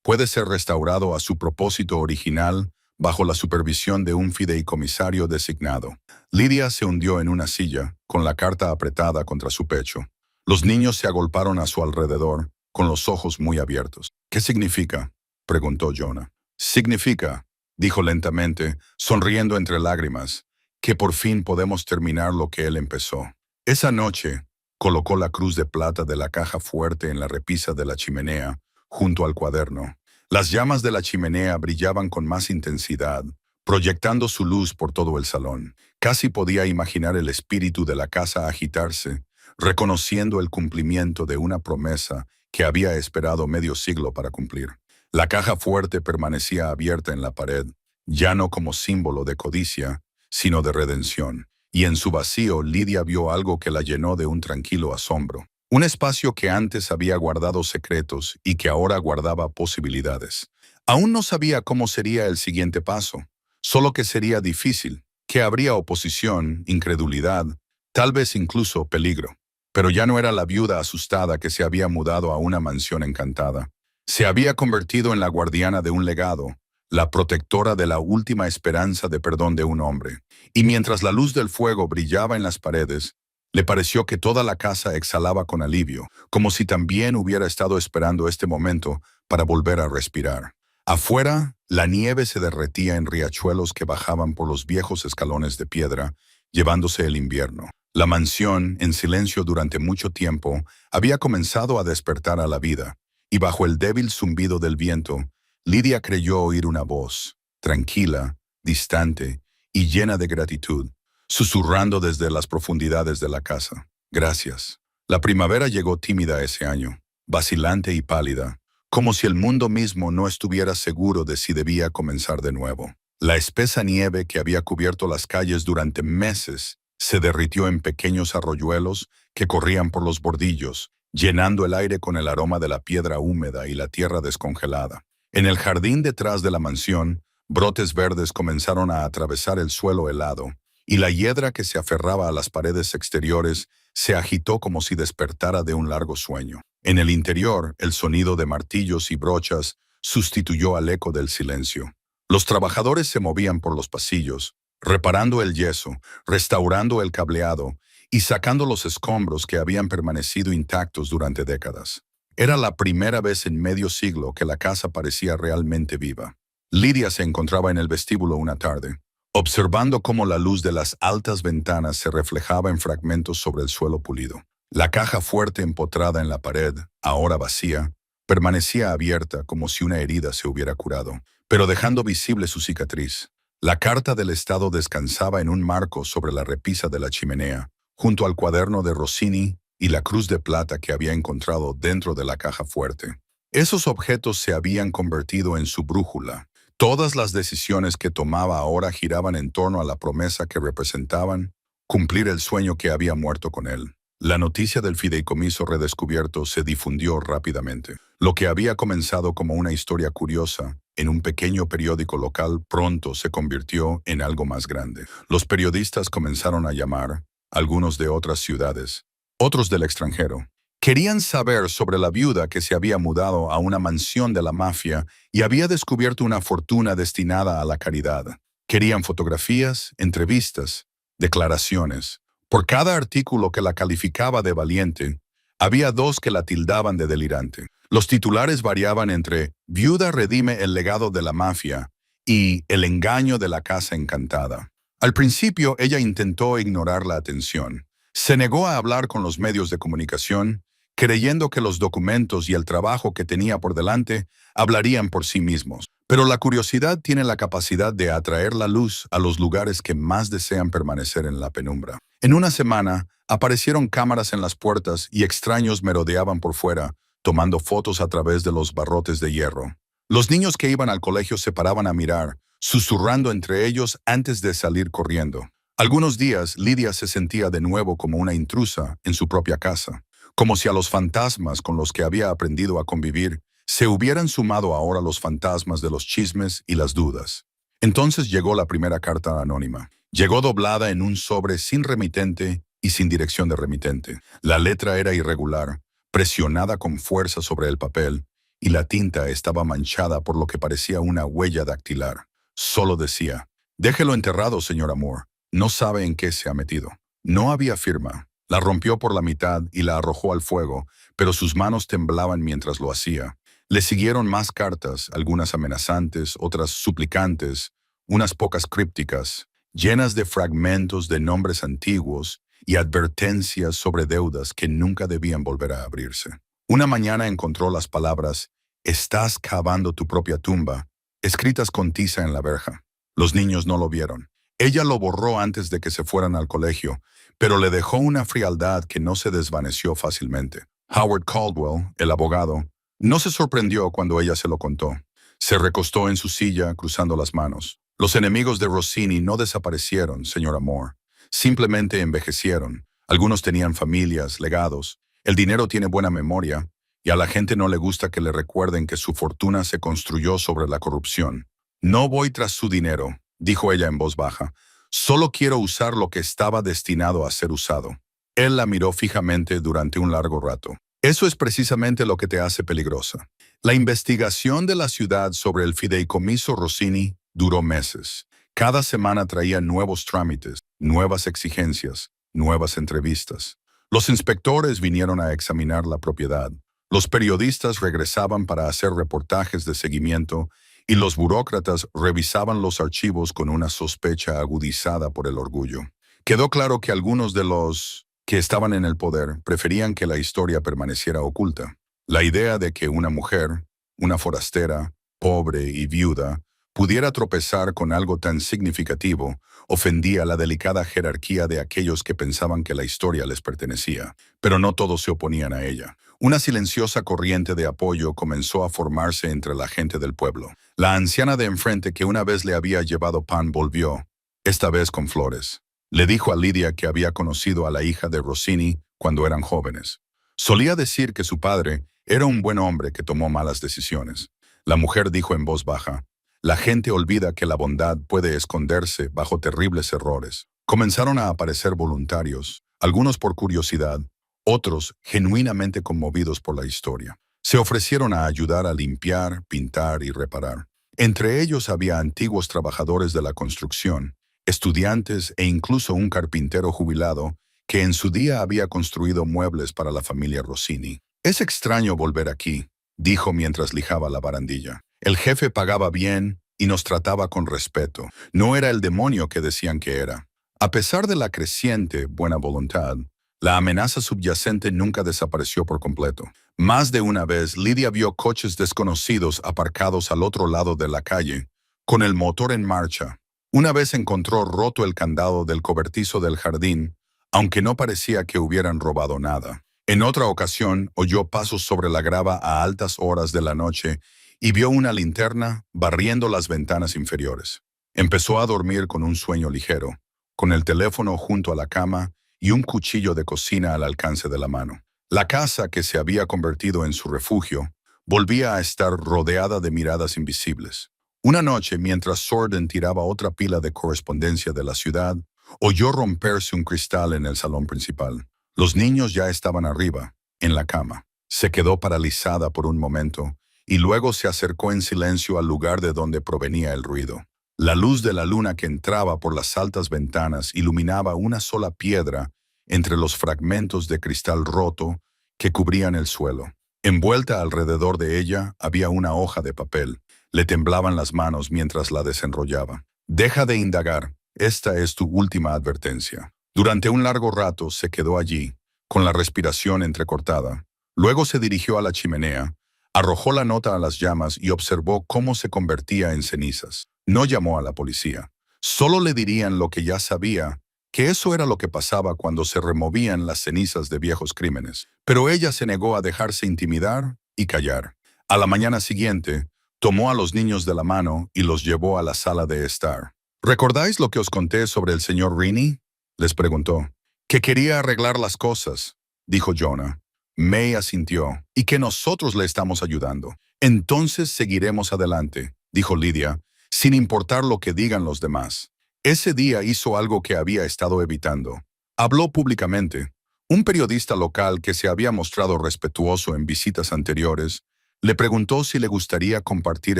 puede ser restaurado a su propósito original bajo la supervisión de un fideicomisario designado». Lidia se hundió en una silla, con la carta apretada contra su pecho. Los niños se agolparon a su alrededor, con los ojos muy abiertos. «¿Qué significa?», preguntó Jonah. «Significa», dijo lentamente, sonriendo entre lágrimas, «que por fin podemos terminar lo que él empezó». Esa noche, colocó la cruz de plata de la caja fuerte en la repisa de la chimenea, junto al cuaderno. Las llamas de la chimenea brillaban con más intensidad, proyectando su luz por todo el salón. Casi podía imaginar el espíritu de la casa agitarse, reconociendo el cumplimiento de una promesa que había esperado medio siglo para cumplir. La caja fuerte permanecía abierta en la pared, ya no como símbolo de codicia, sino de redención, y en su vacío Lidia vio algo que la llenó de un tranquilo asombro. Un espacio que antes había guardado secretos y que ahora guardaba posibilidades. Aún no sabía cómo sería el siguiente paso, solo que sería difícil, que habría oposición, incredulidad, tal vez incluso peligro. Pero ya no era la viuda asustada que se había mudado a una mansión encantada. Se había convertido en la guardiana de un legado, la protectora de la última esperanza de perdón de un hombre. Y mientras la luz del fuego brillaba en las paredes, le pareció que toda la casa exhalaba con alivio, como si también hubiera estado esperando este momento para volver a respirar. Afuera, la nieve se derretía en riachuelos que bajaban por los viejos escalones de piedra, llevándose el invierno. La mansión, en silencio durante mucho tiempo, había comenzado a despertar a la vida, y bajo el débil zumbido del viento, Lidia creyó oír una voz, tranquila, distante y llena de gratitud, susurrando desde las profundidades de la casa. Gracias. La primavera llegó tímida ese año, vacilante y pálida, como si el mundo mismo no estuviera seguro de si debía comenzar de nuevo. La espesa nieve que había cubierto las calles durante meses se derritió en pequeños arroyuelos que corrían por los bordillos, llenando el aire con el aroma de la piedra húmeda y la tierra descongelada. En el jardín detrás de la mansión, brotes verdes comenzaron a atravesar el suelo helado, y la hiedra que se aferraba a las paredes exteriores se agitó como si despertara de un largo sueño. En el interior, el sonido de martillos y brochas sustituyó al eco del silencio. Los trabajadores se movían por los pasillos, reparando el yeso, restaurando el cableado y sacando los escombros que habían permanecido intactos durante décadas. Era la primera vez en medio siglo que la casa parecía realmente viva. Lidia se encontraba en el vestíbulo una tarde, observando cómo la luz de las altas ventanas se reflejaba en fragmentos sobre el suelo pulido. La caja fuerte empotrada en la pared, ahora vacía, permanecía abierta como si una herida se hubiera curado, pero dejando visible su cicatriz. La carta del Estado descansaba en un marco sobre la repisa de la chimenea, junto al cuaderno de Rossini y la cruz de plata que había encontrado dentro de la caja fuerte. Esos objetos se habían convertido en su brújula. Todas las decisiones que tomaba ahora giraban en torno a la promesa que representaban cumplir el sueño que había muerto con él. La noticia del fideicomiso redescubierto se difundió rápidamente. Lo que había comenzado como una historia curiosa en un pequeño periódico local pronto se convirtió en algo más grande. Los periodistas comenzaron a llamar, algunos de otras ciudades, otros del extranjero. Querían saber sobre la viuda que se había mudado a una mansión de la mafia y había descubierto una fortuna destinada a la caridad. Querían fotografías, entrevistas, declaraciones. Por cada artículo que la calificaba de valiente, había dos que la tildaban de delirante. Los titulares variaban entre «Viuda redime el legado de la mafia» y «El engaño de la casa encantada». Al principio ella intentó ignorar la atención. Se negó a hablar con los medios de comunicación, creyendo que los documentos y el trabajo que tenía por delante hablarían por sí mismos. Pero la curiosidad tiene la capacidad de atraer la luz a los lugares que más desean permanecer en la penumbra. En una semana, aparecieron cámaras en las puertas y extraños merodeaban por fuera, tomando fotos a través de los barrotes de hierro. Los niños que iban al colegio se paraban a mirar, susurrando entre ellos antes de salir corriendo. Algunos días, Lidia se sentía de nuevo como una intrusa en su propia casa, como si a los fantasmas con los que había aprendido a convivir se hubieran sumado ahora los fantasmas de los chismes y las dudas. Entonces llegó la primera carta anónima. Llegó doblada en un sobre sin remitente y sin dirección de remitente. La letra era irregular, presionada con fuerza sobre el papel, y la tinta estaba manchada por lo que parecía una huella dactilar. Solo decía, «Déjelo enterrado, señor Amor. No sabe en qué se ha metido». No había firma. La rompió por la mitad y la arrojó al fuego, pero sus manos temblaban mientras lo hacía. Le siguieron más cartas, algunas amenazantes, otras suplicantes, unas pocas crípticas, llenas de fragmentos de nombres antiguos y advertencias sobre deudas que nunca debían volver a abrirse. Una mañana encontró las palabras Estás cavando tu propia tumba, escritas con tiza en la verja. Los niños no lo vieron. Ella lo borró antes de que se fueran al colegio, pero le dejó una frialdad que no se desvaneció fácilmente. Howard Caldwell, el abogado, no se sorprendió cuando ella se lo contó. Se recostó en su silla, cruzando las manos. Los enemigos de Rossini no desaparecieron, señora Moore. Simplemente envejecieron. Algunos tenían familias, legados. El dinero tiene buena memoria, y a la gente no le gusta que le recuerden que su fortuna se construyó sobre la corrupción. No voy tras su dinero, dijo ella en voz baja. Solo quiero usar lo que estaba destinado a ser usado. Él la miró fijamente durante un largo rato. Eso es precisamente lo que te hace peligrosa. La investigación de la ciudad sobre el fideicomiso Rossini duró meses. Cada semana traía nuevos trámites, nuevas exigencias, nuevas entrevistas. Los inspectores vinieron a examinar la propiedad. Los periodistas regresaban para hacer reportajes de seguimiento y los burócratas revisaban los archivos con una sospecha agudizada por el orgullo. Quedó claro que algunos de los que estaban en el poder preferían que la historia permaneciera oculta. La idea de que una mujer, una forastera, pobre y viuda, pudiera tropezar con algo tan significativo ofendía la delicada jerarquía de aquellos que pensaban que la historia les pertenecía. Pero no todos se oponían a ella. Una silenciosa corriente de apoyo comenzó a formarse entre la gente del pueblo. La anciana de enfrente que una vez le había llevado pan volvió, esta vez con flores. Le dijo a Lydia que había conocido a la hija de Rossini cuando eran jóvenes. Solía decir que su padre era un buen hombre que tomó malas decisiones. La mujer dijo en voz baja: la gente olvida que la bondad puede esconderse bajo terribles errores. Comenzaron a aparecer voluntarios, algunos por curiosidad, otros genuinamente conmovidos por la historia. Se ofrecieron a ayudar a limpiar, pintar y reparar. Entre ellos había antiguos trabajadores de la construcción, estudiantes e incluso un carpintero jubilado que en su día había construido muebles para la familia Rossini. «Es extraño volver aquí», dijo mientras lijaba la barandilla. «El jefe pagaba bien y nos trataba con respeto. No era el demonio que decían que era». A pesar de la creciente buena voluntad, la amenaza subyacente nunca desapareció por completo. Más de una vez, Lydia vio coches desconocidos aparcados al otro lado de la calle, con el motor en marcha. Una vez encontró roto el candado del cobertizo del jardín, aunque no parecía que hubieran robado nada. En otra ocasión, oyó pasos sobre la grava a altas horas de la noche y vio una linterna barriendo las ventanas inferiores. Empezó a dormir con un sueño ligero, con el teléfono junto a la cama y un cuchillo de cocina al alcance de la mano. La casa, que se había convertido en su refugio, volvía a estar rodeada de miradas invisibles. Una noche, mientras Sorden tiraba otra pila de correspondencia de la ciudad, oyó romperse un cristal en el salón principal. Los niños ya estaban arriba, en la cama. Se quedó paralizada por un momento y luego se acercó en silencio al lugar de donde provenía el ruido. La luz de la luna que entraba por las altas ventanas iluminaba una sola piedra entre los fragmentos de cristal roto que cubrían el suelo. Envuelta alrededor de ella había una hoja de papel. Le temblaban las manos mientras la desenrollaba. «Deja de indagar. Esta es tu última advertencia». Durante un largo rato se quedó allí, con la respiración entrecortada. Luego se dirigió a la chimenea, arrojó la nota a las llamas y observó cómo se convertía en cenizas. No llamó a la policía. Solo le dirían lo que ya sabía, que eso era lo que pasaba cuando se removían las cenizas de viejos crímenes. Pero ella se negó a dejarse intimidar y callar. A la mañana siguiente, tomó a los niños de la mano y los llevó a la sala de estar. «¿Recordáis lo que os conté sobre el señor Rini?», les preguntó. «Que quería arreglar las cosas», dijo Jonah. May asintió. «Y que nosotros le estamos ayudando». «Entonces seguiremos adelante», dijo Lydia, sin importar lo que digan los demás. Ese día hizo algo que había estado evitando. Habló públicamente. Un periodista local que se había mostrado respetuoso en visitas anteriores le preguntó si le gustaría compartir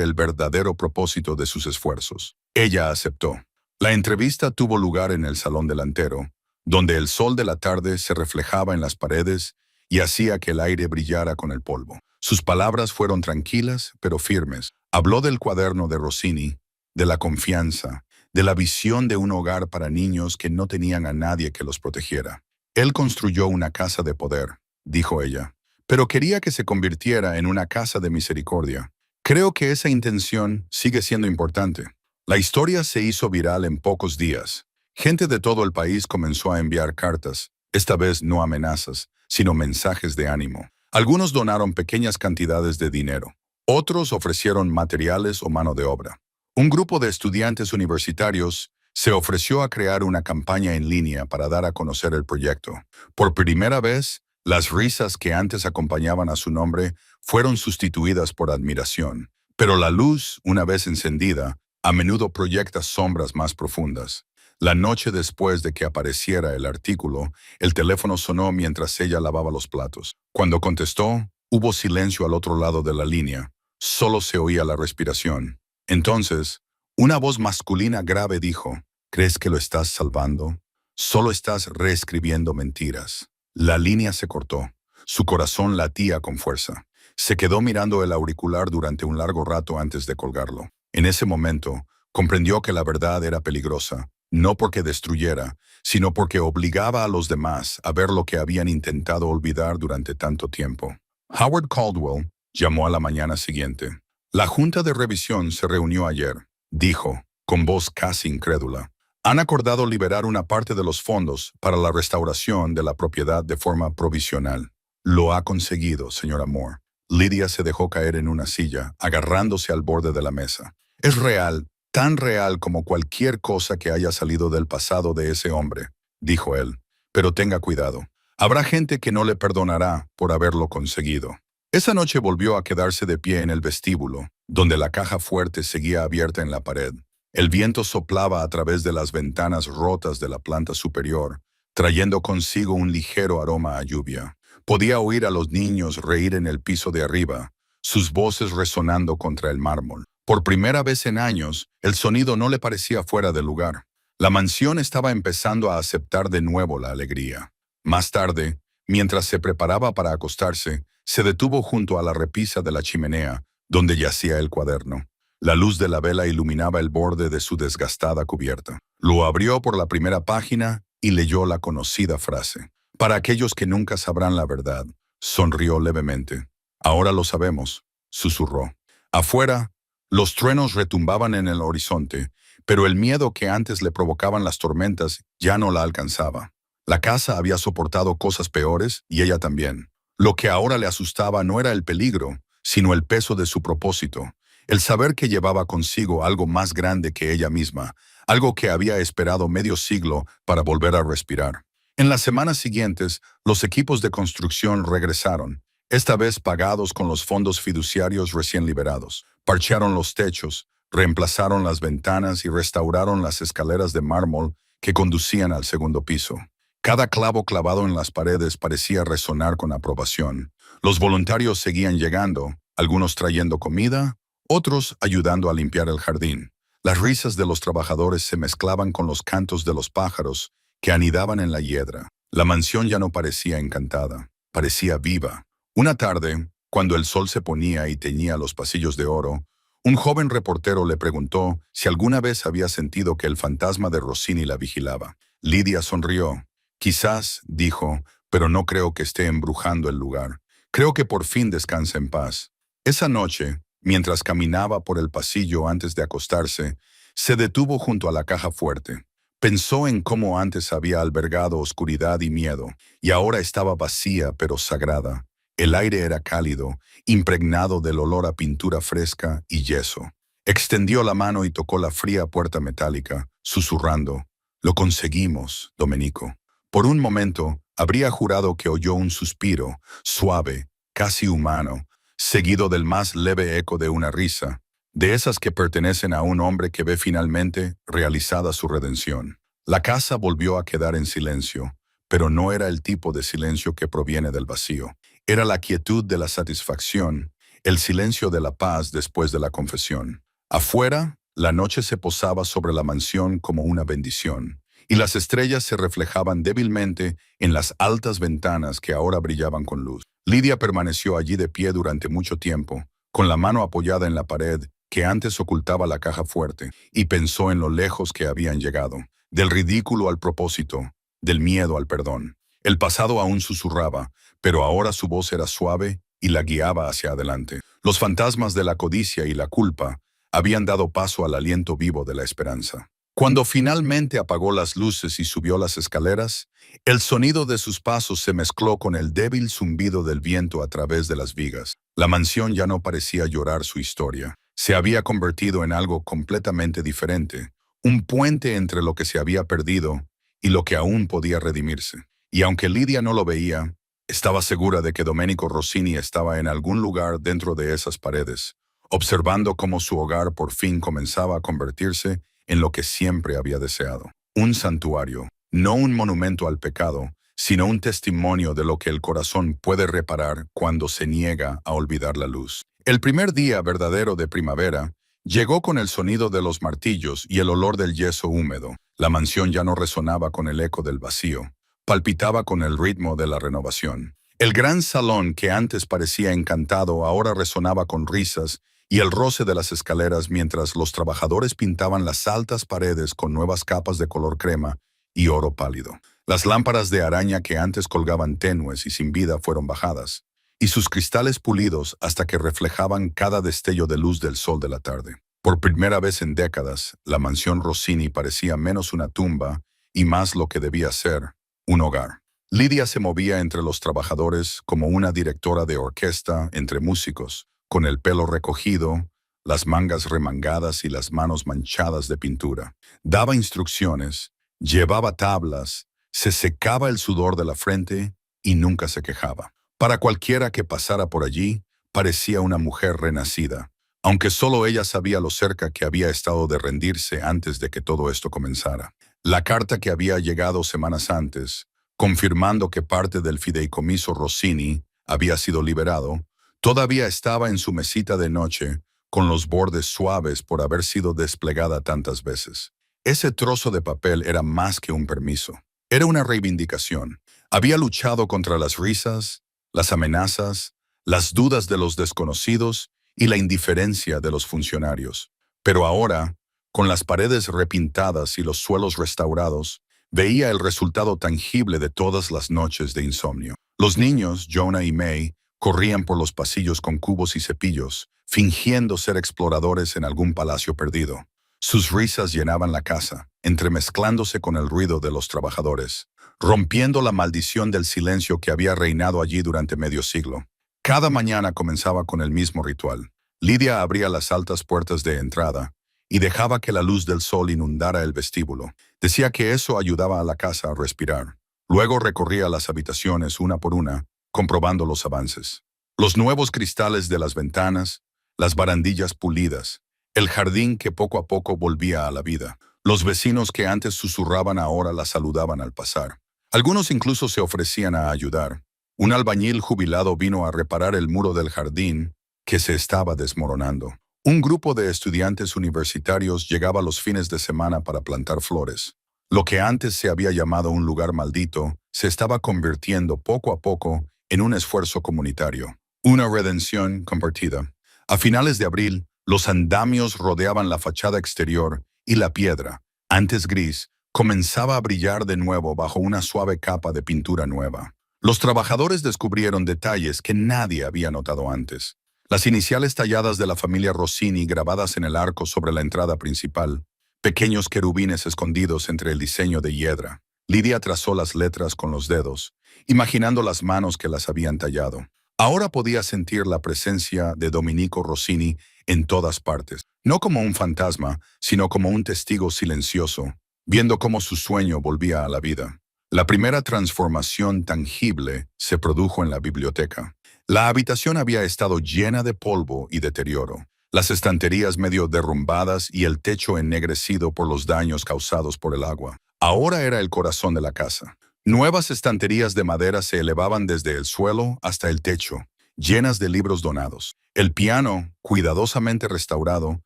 el verdadero propósito de sus esfuerzos. Ella aceptó. La entrevista tuvo lugar en el salón delantero, donde el sol de la tarde se reflejaba en las paredes y hacía que el aire brillara con el polvo. Sus palabras fueron tranquilas pero firmes. Habló del cuaderno de Rossini, de la confianza, de la visión de un hogar para niños que no tenían a nadie que los protegiera. «Él construyó una casa de poder», dijo ella, pero quería que se convirtiera en una casa de misericordia. Creo que esa intención sigue siendo importante. La historia se hizo viral en pocos días. Gente de todo el país comenzó a enviar cartas, esta vez no amenazas, sino mensajes de ánimo. Algunos donaron pequeñas cantidades de dinero. Otros ofrecieron materiales o mano de obra. Un grupo de estudiantes universitarios se ofreció a crear una campaña en línea para dar a conocer el proyecto. Por primera vez, las risas que antes acompañaban a su nombre fueron sustituidas por admiración. Pero la luz, una vez encendida, a menudo proyecta sombras más profundas. La noche después de que apareciera el artículo, el teléfono sonó mientras ella lavaba los platos. Cuando contestó, hubo silencio al otro lado de la línea. Solo se oía la respiración. Entonces, una voz masculina grave dijo, ¿crees que lo estás salvando? Solo estás reescribiendo mentiras. La línea se cortó. Su corazón latía con fuerza. Se quedó mirando el auricular durante un largo rato antes de colgarlo. En ese momento, comprendió que la verdad era peligrosa, no porque destruyera, sino porque obligaba a los demás a ver lo que habían intentado olvidar durante tanto tiempo. Howard Caldwell llamó a la mañana siguiente. La Junta de Revisión se reunió ayer, dijo, con voz casi incrédula. Han acordado liberar una parte de los fondos para la restauración de la propiedad de forma provisional. Lo ha conseguido, señora Moore. Lydia se dejó caer en una silla, agarrándose al borde de la mesa. Es real, tan real como cualquier cosa que haya salido del pasado de ese hombre, dijo él. Pero tenga cuidado. Habrá gente que no le perdonará por haberlo conseguido. Esa noche volvió a quedarse de pie en el vestíbulo, donde la caja fuerte seguía abierta en la pared. El viento soplaba a través de las ventanas rotas de la planta superior, trayendo consigo un ligero aroma a lluvia. Podía oír a los niños reír en el piso de arriba, sus voces resonando contra el mármol. Por primera vez en años, el sonido no le parecía fuera de lugar. La mansión estaba empezando a aceptar de nuevo la alegría. Más tarde, mientras se preparaba para acostarse, se detuvo junto a la repisa de la chimenea, donde yacía el cuaderno. La luz de la vela iluminaba el borde de su desgastada cubierta. Lo abrió por la primera página y leyó la conocida frase. Para aquellos que nunca sabrán la verdad, sonrió levemente. Ahora lo sabemos, susurró. Afuera, los truenos retumbaban en el horizonte, pero el miedo que antes le provocaban las tormentas ya no la alcanzaba. La casa había soportado cosas peores y ella también. Lo que ahora le asustaba no era el peligro, sino el peso de su propósito. El saber que llevaba consigo algo más grande que ella misma, algo que había esperado medio siglo para volver a respirar. En las semanas siguientes, los equipos de construcción regresaron, esta vez pagados con los fondos fiduciarios recién liberados. Parchearon los techos, reemplazaron las ventanas y restauraron las escaleras de mármol que conducían al segundo piso. Cada clavo clavado en las paredes parecía resonar con aprobación. Los voluntarios seguían llegando, algunos trayendo comida, otros ayudando a limpiar el jardín. Las risas de los trabajadores se mezclaban con los cantos de los pájaros que anidaban en la hiedra. La mansión ya no parecía encantada, parecía viva. Una tarde, cuando el sol se ponía y teñía los pasillos de oro, un joven reportero le preguntó si alguna vez había sentido que el fantasma de Rossini la vigilaba. Lydia sonrió. Quizás, dijo, pero no creo que esté embrujando el lugar. Creo que por fin descansa en paz. Esa noche, mientras caminaba por el pasillo antes de acostarse, se detuvo junto a la caja fuerte. Pensó en cómo antes había albergado oscuridad y miedo, y ahora estaba vacía pero sagrada. El aire era cálido, impregnado del olor a pintura fresca y yeso. Extendió la mano y tocó la fría puerta metálica, susurrando, «Lo conseguimos, Domenico». Por un momento, habría jurado que oyó un suspiro, suave, casi humano, seguido del más leve eco de una risa, de esas que pertenecen a un hombre que ve finalmente realizada su redención. La casa volvió a quedar en silencio, pero no era el tipo de silencio que proviene del vacío. Era la quietud de la satisfacción, el silencio de la paz después de la confesión. Afuera, la noche se posaba sobre la mansión como una bendición, y las estrellas se reflejaban débilmente en las altas ventanas que ahora brillaban con luz. Lydia permaneció allí de pie durante mucho tiempo, con la mano apoyada en la pared que antes ocultaba la caja fuerte, y pensó en lo lejos que habían llegado, del ridículo al propósito, del miedo al perdón. El pasado aún susurraba, pero ahora su voz era suave y la guiaba hacia adelante. Los fantasmas de la codicia y la culpa habían dado paso al aliento vivo de la esperanza. Cuando finalmente apagó las luces y subió las escaleras, el sonido de sus pasos se mezcló con el débil zumbido del viento a través de las vigas. La mansión ya no parecía llorar su historia. Se había convertido en algo completamente diferente, un puente entre lo que se había perdido y lo que aún podía redimirse. Y aunque Lidia no lo veía, estaba segura de que Domenico Rossini estaba en algún lugar dentro de esas paredes, observando cómo su hogar por fin comenzaba a convertirse en lo que siempre había deseado. Un santuario, no un monumento al pecado, sino un testimonio de lo que el corazón puede reparar cuando se niega a olvidar la luz. El primer día verdadero de primavera llegó con el sonido de los martillos y el olor del yeso húmedo. La mansión ya no resonaba con el eco del vacío, palpitaba con el ritmo de la renovación. El gran salón que antes parecía encantado ahora resonaba con risas y el roce de las escaleras mientras los trabajadores pintaban las altas paredes con nuevas capas de color crema y oro pálido. Las lámparas de araña que antes colgaban tenues y sin vida fueron bajadas, y sus cristales pulidos hasta que reflejaban cada destello de luz del sol de la tarde. Por primera vez en décadas, la mansión Rossini parecía menos una tumba y más lo que debía ser, un hogar. Lidia se movía entre los trabajadores como una directora de orquesta entre músicos, con el pelo recogido, las mangas remangadas y las manos manchadas de pintura. Daba instrucciones, llevaba tablas, se secaba el sudor de la frente y nunca se quejaba. Para cualquiera que pasara por allí, parecía una mujer renacida, aunque solo ella sabía lo cerca que había estado de rendirse antes de que todo esto comenzara. La carta que había llegado semanas antes, confirmando que parte del fideicomiso Rossini había sido liberado, todavía estaba en su mesita de noche, con los bordes suaves por haber sido desplegada tantas veces. Ese trozo de papel era más que un permiso. Era una reivindicación. Había luchado contra las risas, las amenazas, las dudas de los desconocidos y la indiferencia de los funcionarios. Pero ahora, con las paredes repintadas y los suelos restaurados, veía el resultado tangible de todas las noches de insomnio. Los niños, Jonah y May, corrían por los pasillos con cubos y cepillos, fingiendo ser exploradores en algún palacio perdido. Sus risas llenaban la casa, entremezclándose con el ruido de los trabajadores, rompiendo la maldición del silencio que había reinado allí durante medio siglo. Cada mañana comenzaba con el mismo ritual. Lidia abría las altas puertas de entrada y dejaba que la luz del sol inundara el vestíbulo. Decía que eso ayudaba a la casa a respirar. Luego recorría las habitaciones una por una, comprobando los avances. Los nuevos cristales de las ventanas, las barandillas pulidas, el jardín que poco a poco volvía a la vida. Los vecinos que antes susurraban ahora la saludaban al pasar. Algunos incluso se ofrecían a ayudar. Un albañil jubilado vino a reparar el muro del jardín que se estaba desmoronando. Un grupo de estudiantes universitarios llegaba los fines de semana para plantar flores. Lo que antes se había llamado un lugar maldito se estaba convirtiendo poco a poco en un esfuerzo comunitario, una redención compartida. A finales de abril, los andamios rodeaban la fachada exterior y la piedra, antes gris, comenzaba a brillar de nuevo bajo una suave capa de pintura nueva. Los trabajadores descubrieron detalles que nadie había notado antes. Las iniciales talladas de la familia Rossini grabadas en el arco sobre la entrada principal, pequeños querubines escondidos entre el diseño de hiedra. Lidia trazó las letras con los dedos, imaginando las manos que las habían tallado. Ahora podía sentir la presencia de Domenico Rossini en todas partes, no como un fantasma, sino como un testigo silencioso, viendo cómo su sueño volvía a la vida. La primera transformación tangible se produjo en la biblioteca. La habitación había estado llena de polvo y deterioro, las estanterías medio derrumbadas y el techo ennegrecido por los daños causados por el agua. Ahora era el corazón de la casa. Nuevas estanterías de madera se elevaban desde el suelo hasta el techo, llenas de libros donados. El piano, cuidadosamente restaurado,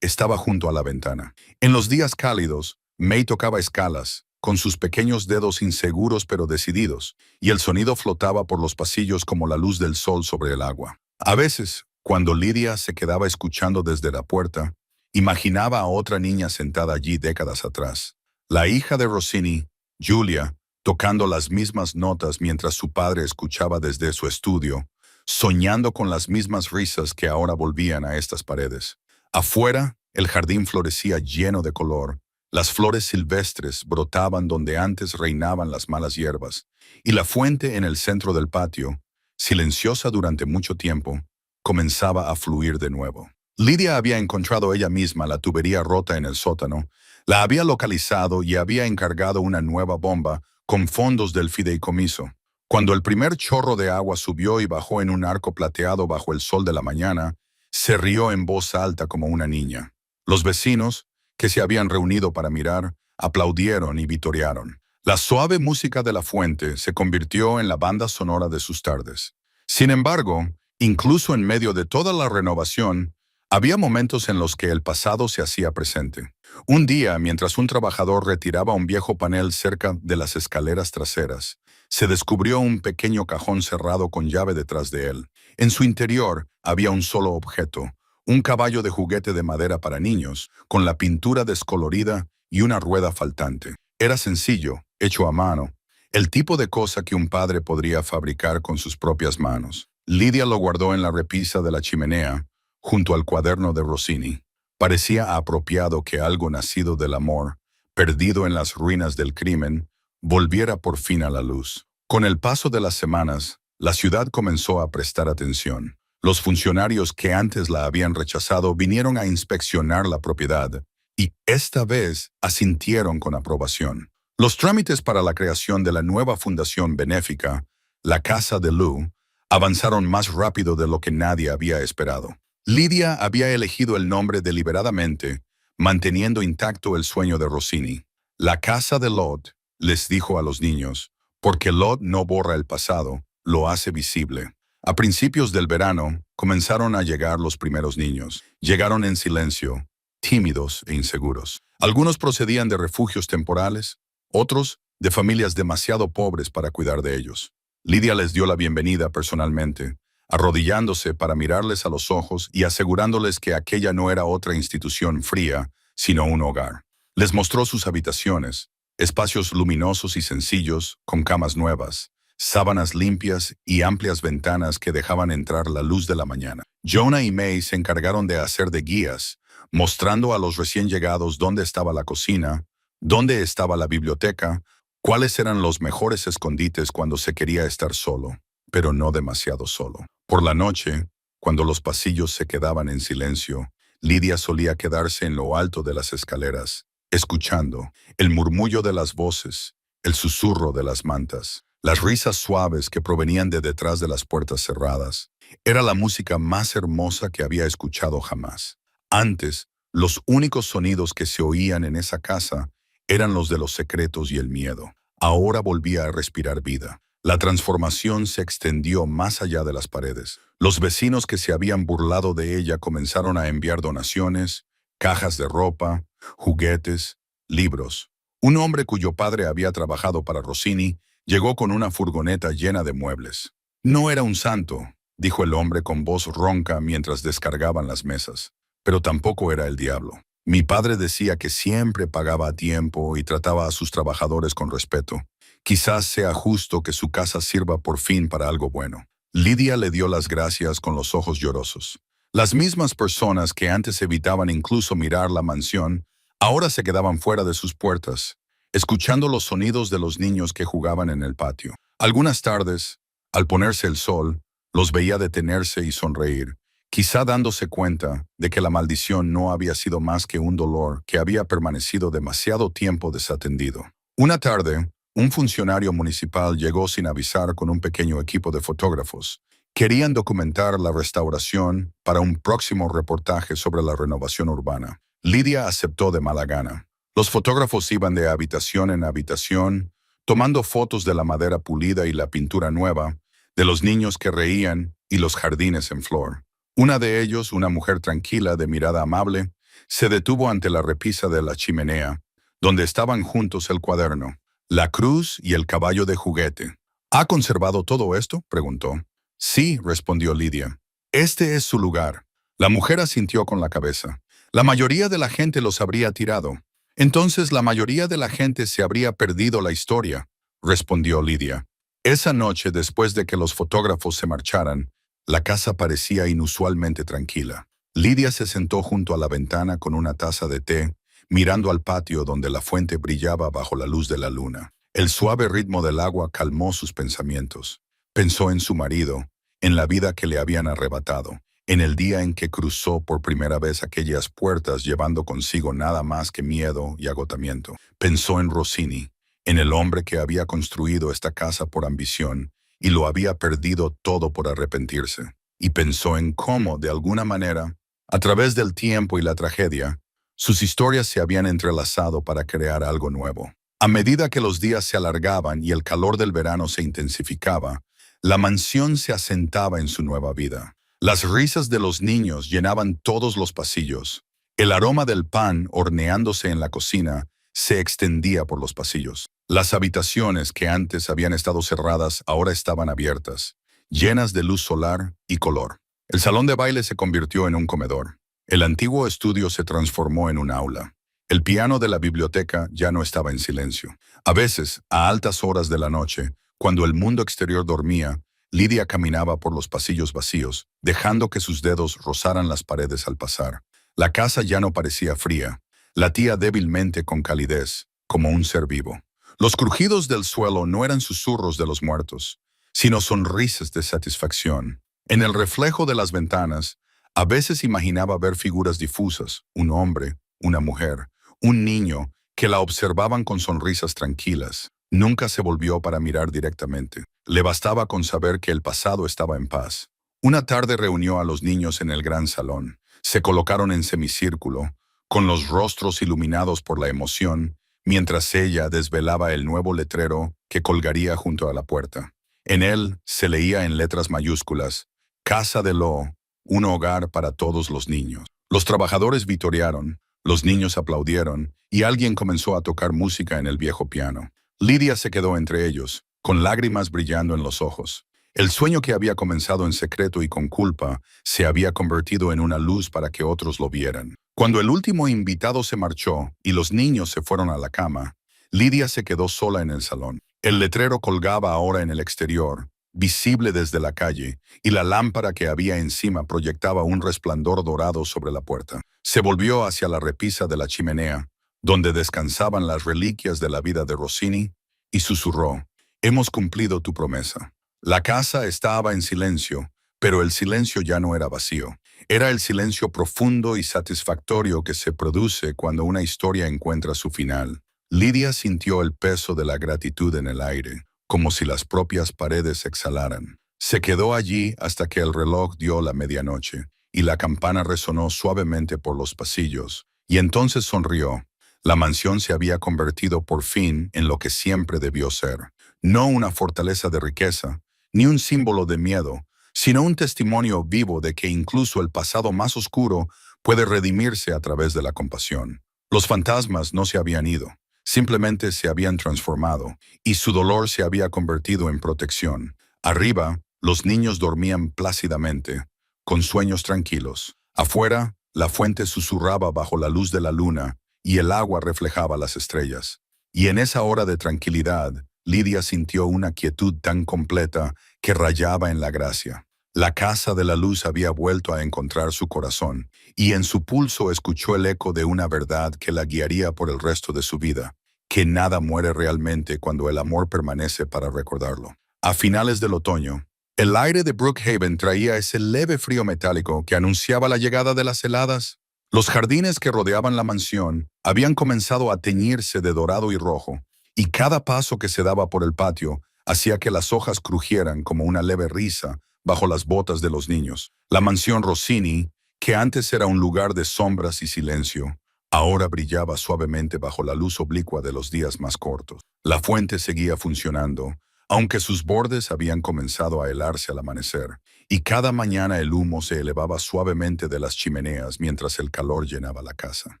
estaba junto a la ventana. En los días cálidos, May tocaba escalas, con sus pequeños dedos inseguros pero decididos, y el sonido flotaba por los pasillos como la luz del sol sobre el agua. A veces, cuando Lidia se quedaba escuchando desde la puerta, imaginaba a otra niña sentada allí décadas atrás. La hija de Rossini, Giulia, tocando las mismas notas mientras su padre escuchaba desde su estudio, soñando con las mismas risas que ahora volvían a estas paredes. Afuera, el jardín florecía lleno de color, las flores silvestres brotaban donde antes reinaban las malas hierbas, y la fuente en el centro del patio, silenciosa durante mucho tiempo, comenzaba a fluir de nuevo. Lidia había encontrado ella misma la tubería rota en el sótano, la había localizado y había encargado una nueva bomba con fondos del fideicomiso. Cuando el primer chorro de agua subió y bajó en un arco plateado bajo el sol de la mañana, se rió en voz alta como una niña. Los vecinos, que se habían reunido para mirar, aplaudieron y vitorearon. La suave música de la fuente se convirtió en la banda sonora de sus tardes. Sin embargo, incluso en medio de toda la renovación, había momentos en los que el pasado se hacía presente. Un día, mientras un trabajador retiraba un viejo panel cerca de las escaleras traseras, se descubrió un pequeño cajón cerrado con llave detrás de él. En su interior había un solo objeto, un caballo de juguete de madera para niños, con la pintura descolorida y una rueda faltante. Era sencillo, hecho a mano, el tipo de cosa que un padre podría fabricar con sus propias manos. Lidia lo guardó en la repisa de la chimenea, junto al cuaderno de Rossini. Parecía apropiado que algo nacido del amor, perdido en las ruinas del crimen, volviera por fin a la luz. Con el paso de las semanas, la ciudad comenzó a prestar atención. Los funcionarios que antes la habían rechazado vinieron a inspeccionar la propiedad y esta vez asintieron con aprobación. Los trámites para la creación de la nueva fundación benéfica, la Casa de Lou, avanzaron más rápido de lo que nadie había esperado. Lidia había elegido el nombre deliberadamente, manteniendo intacto el sueño de Rossini. La Casa de Lot, les dijo a los niños, porque Lot no borra el pasado, lo hace visible. A principios del verano, comenzaron a llegar los primeros niños. Llegaron en silencio, tímidos e inseguros. Algunos procedían de refugios temporales, otros de familias demasiado pobres para cuidar de ellos. Lidia les dio la bienvenida personalmente, arrodillándose para mirarles a los ojos y asegurándoles que aquella no era otra institución fría, sino un hogar. Les mostró sus habitaciones, espacios luminosos y sencillos, con camas nuevas, sábanas limpias y amplias ventanas que dejaban entrar la luz de la mañana. Jonah y May se encargaron de hacer de guías, mostrando a los recién llegados dónde estaba la cocina, dónde estaba la biblioteca, cuáles eran los mejores escondites cuando se quería estar solo, pero no demasiado solo. Por la noche, cuando los pasillos se quedaban en silencio, Lidia solía quedarse en lo alto de las escaleras, escuchando el murmullo de las voces, el susurro de las mantas, las risas suaves que provenían de detrás de las puertas cerradas. Era la música más hermosa que había escuchado jamás. Antes, los únicos sonidos que se oían en esa casa eran los de los secretos y el miedo. Ahora volvía a respirar vida. La transformación se extendió más allá de las paredes. Los vecinos que se habían burlado de ella comenzaron a enviar donaciones, cajas de ropa, juguetes, libros. Un hombre cuyo padre había trabajado para Rossini llegó con una furgoneta llena de muebles. No era un santo, dijo el hombre con voz ronca mientras descargaban las mesas, pero tampoco era el diablo. Mi padre decía que siempre pagaba a tiempo y trataba a sus trabajadores con respeto. Quizás sea justo que su casa sirva por fin para algo bueno. Lidia le dio las gracias con los ojos llorosos. Las mismas personas que antes evitaban incluso mirar la mansión, ahora se quedaban fuera de sus puertas, escuchando los sonidos de los niños que jugaban en el patio. Algunas tardes, al ponerse el sol, los veía detenerse y sonreír, quizá dándose cuenta de que la maldición no había sido más que un dolor que había permanecido demasiado tiempo desatendido. Una tarde, un funcionario municipal llegó sin avisar con un pequeño equipo de fotógrafos. Querían documentar la restauración para un próximo reportaje sobre la renovación urbana. Lidia aceptó de mala gana. Los fotógrafos iban de habitación en habitación, tomando fotos de la madera pulida y la pintura nueva, de los niños que reían y los jardines en flor. Una de ellos, una mujer tranquila de mirada amable, se detuvo ante la repisa de la chimenea, donde estaban juntos el cuaderno, la cruz y el caballo de juguete. ¿Ha conservado todo esto?, preguntó. Sí, respondió Lidia. Este es su lugar. La mujer asintió con la cabeza. La mayoría de la gente los habría tirado. Entonces la mayoría de la gente se habría perdido la historia. respondió Lidia. Esa noche, después de que los fotógrafos se marcharan, la casa parecía inusualmente tranquila. Lidia se sentó junto a la ventana con una taza de té, mirando al patio donde la fuente brillaba bajo la luz de la luna. El suave ritmo del agua calmó sus pensamientos. Pensó en su marido, en la vida que le habían arrebatado, en el día en que cruzó por primera vez aquellas puertas llevando consigo nada más que miedo y agotamiento. Pensó en Rossini, en el hombre que había construido esta casa por ambición y lo había perdido todo por arrepentirse. Y pensó en cómo, de alguna manera, a través del tiempo y la tragedia, sus historias se habían entrelazado para crear algo nuevo. A medida que los días se alargaban y el calor del verano se intensificaba, la mansión se asentaba en su nueva vida. Las risas de los niños llenaban todos los pasillos. El aroma del pan horneándose en la cocina se extendía por los pasillos. Las habitaciones que antes habían estado cerradas ahora estaban abiertas, llenas de luz solar y color. El salón de baile se convirtió en un comedor. El antiguo estudio se transformó en un aula. El piano de la biblioteca ya no estaba en silencio. A veces, a altas horas de la noche, cuando el mundo exterior dormía, Lidia caminaba por los pasillos vacíos, dejando que sus dedos rozaran las paredes al pasar. La casa ya no parecía fría, latía débilmente con calidez, como un ser vivo. Los crujidos del suelo no eran susurros de los muertos, sino sonrisas de satisfacción. En el reflejo de las ventanas, a veces imaginaba ver figuras difusas, un hombre, una mujer, un niño, que la observaban con sonrisas tranquilas. Nunca se volvió para mirar directamente. Le bastaba con saber que el pasado estaba en paz. Una tarde reunió a los niños en el gran salón. Se colocaron en semicírculo, con los rostros iluminados por la emoción, mientras ella desvelaba el nuevo letrero que colgaría junto a la puerta. En él se leía en letras mayúsculas: Casa de Lo, un hogar para todos los niños. Los trabajadores vitorearon, los niños aplaudieron y alguien comenzó a tocar música en el viejo piano. Lidia se quedó entre ellos, con lágrimas brillando en los ojos. El sueño que había comenzado en secreto y con culpa se había convertido en una luz para que otros lo vieran. Cuando el último invitado se marchó y los niños se fueron a la cama, Lidia se quedó sola en el salón. El letrero colgaba ahora en el exterior, visible desde la calle, y la lámpara que había encima proyectaba un resplandor dorado sobre la puerta. Se volvió hacia la repisa de la chimenea, donde descansaban las reliquias de la vida de Rossini, y susurró: «Hemos cumplido tu promesa». La casa estaba en silencio, pero el silencio ya no era vacío. Era el silencio profundo y satisfactorio que se produce cuando una historia encuentra su final. Lidia sintió el peso de la gratitud en el aire, como si las propias paredes exhalaran. Se quedó allí hasta que el reloj dio la medianoche, y la campana resonó suavemente por los pasillos, y entonces sonrió. La mansión se había convertido por fin en lo que siempre debió ser. No una fortaleza de riqueza, ni un símbolo de miedo, sino un testimonio vivo de que incluso el pasado más oscuro puede redimirse a través de la compasión. Los fantasmas no se habían ido, simplemente se habían transformado, y su dolor se había convertido en protección. Arriba, los niños dormían plácidamente, con sueños tranquilos. Afuera, la fuente susurraba bajo la luz de la luna, y el agua reflejaba las estrellas. Y en esa hora de tranquilidad, Lidia sintió una quietud tan completa que rayaba en la gracia. La casa de la luz había vuelto a encontrar su corazón, y en su pulso escuchó el eco de una verdad que la guiaría por el resto de su vida, que nada muere realmente cuando el amor permanece para recordarlo. A finales del otoño, el aire de Brookhaven traía ese leve frío metálico que anunciaba la llegada de las heladas. Los jardines que rodeaban la mansión habían comenzado a teñirse de dorado y rojo, y cada paso que se daba por el patio hacía que las hojas crujieran como una leve risa bajo las botas de los niños. La mansión Rossini, que antes era un lugar de sombras y silencio, ahora brillaba suavemente bajo la luz oblicua de los días más cortos. La fuente seguía funcionando, aunque sus bordes habían comenzado a helarse al amanecer, y cada mañana el humo se elevaba suavemente de las chimeneas mientras el calor llenaba la casa.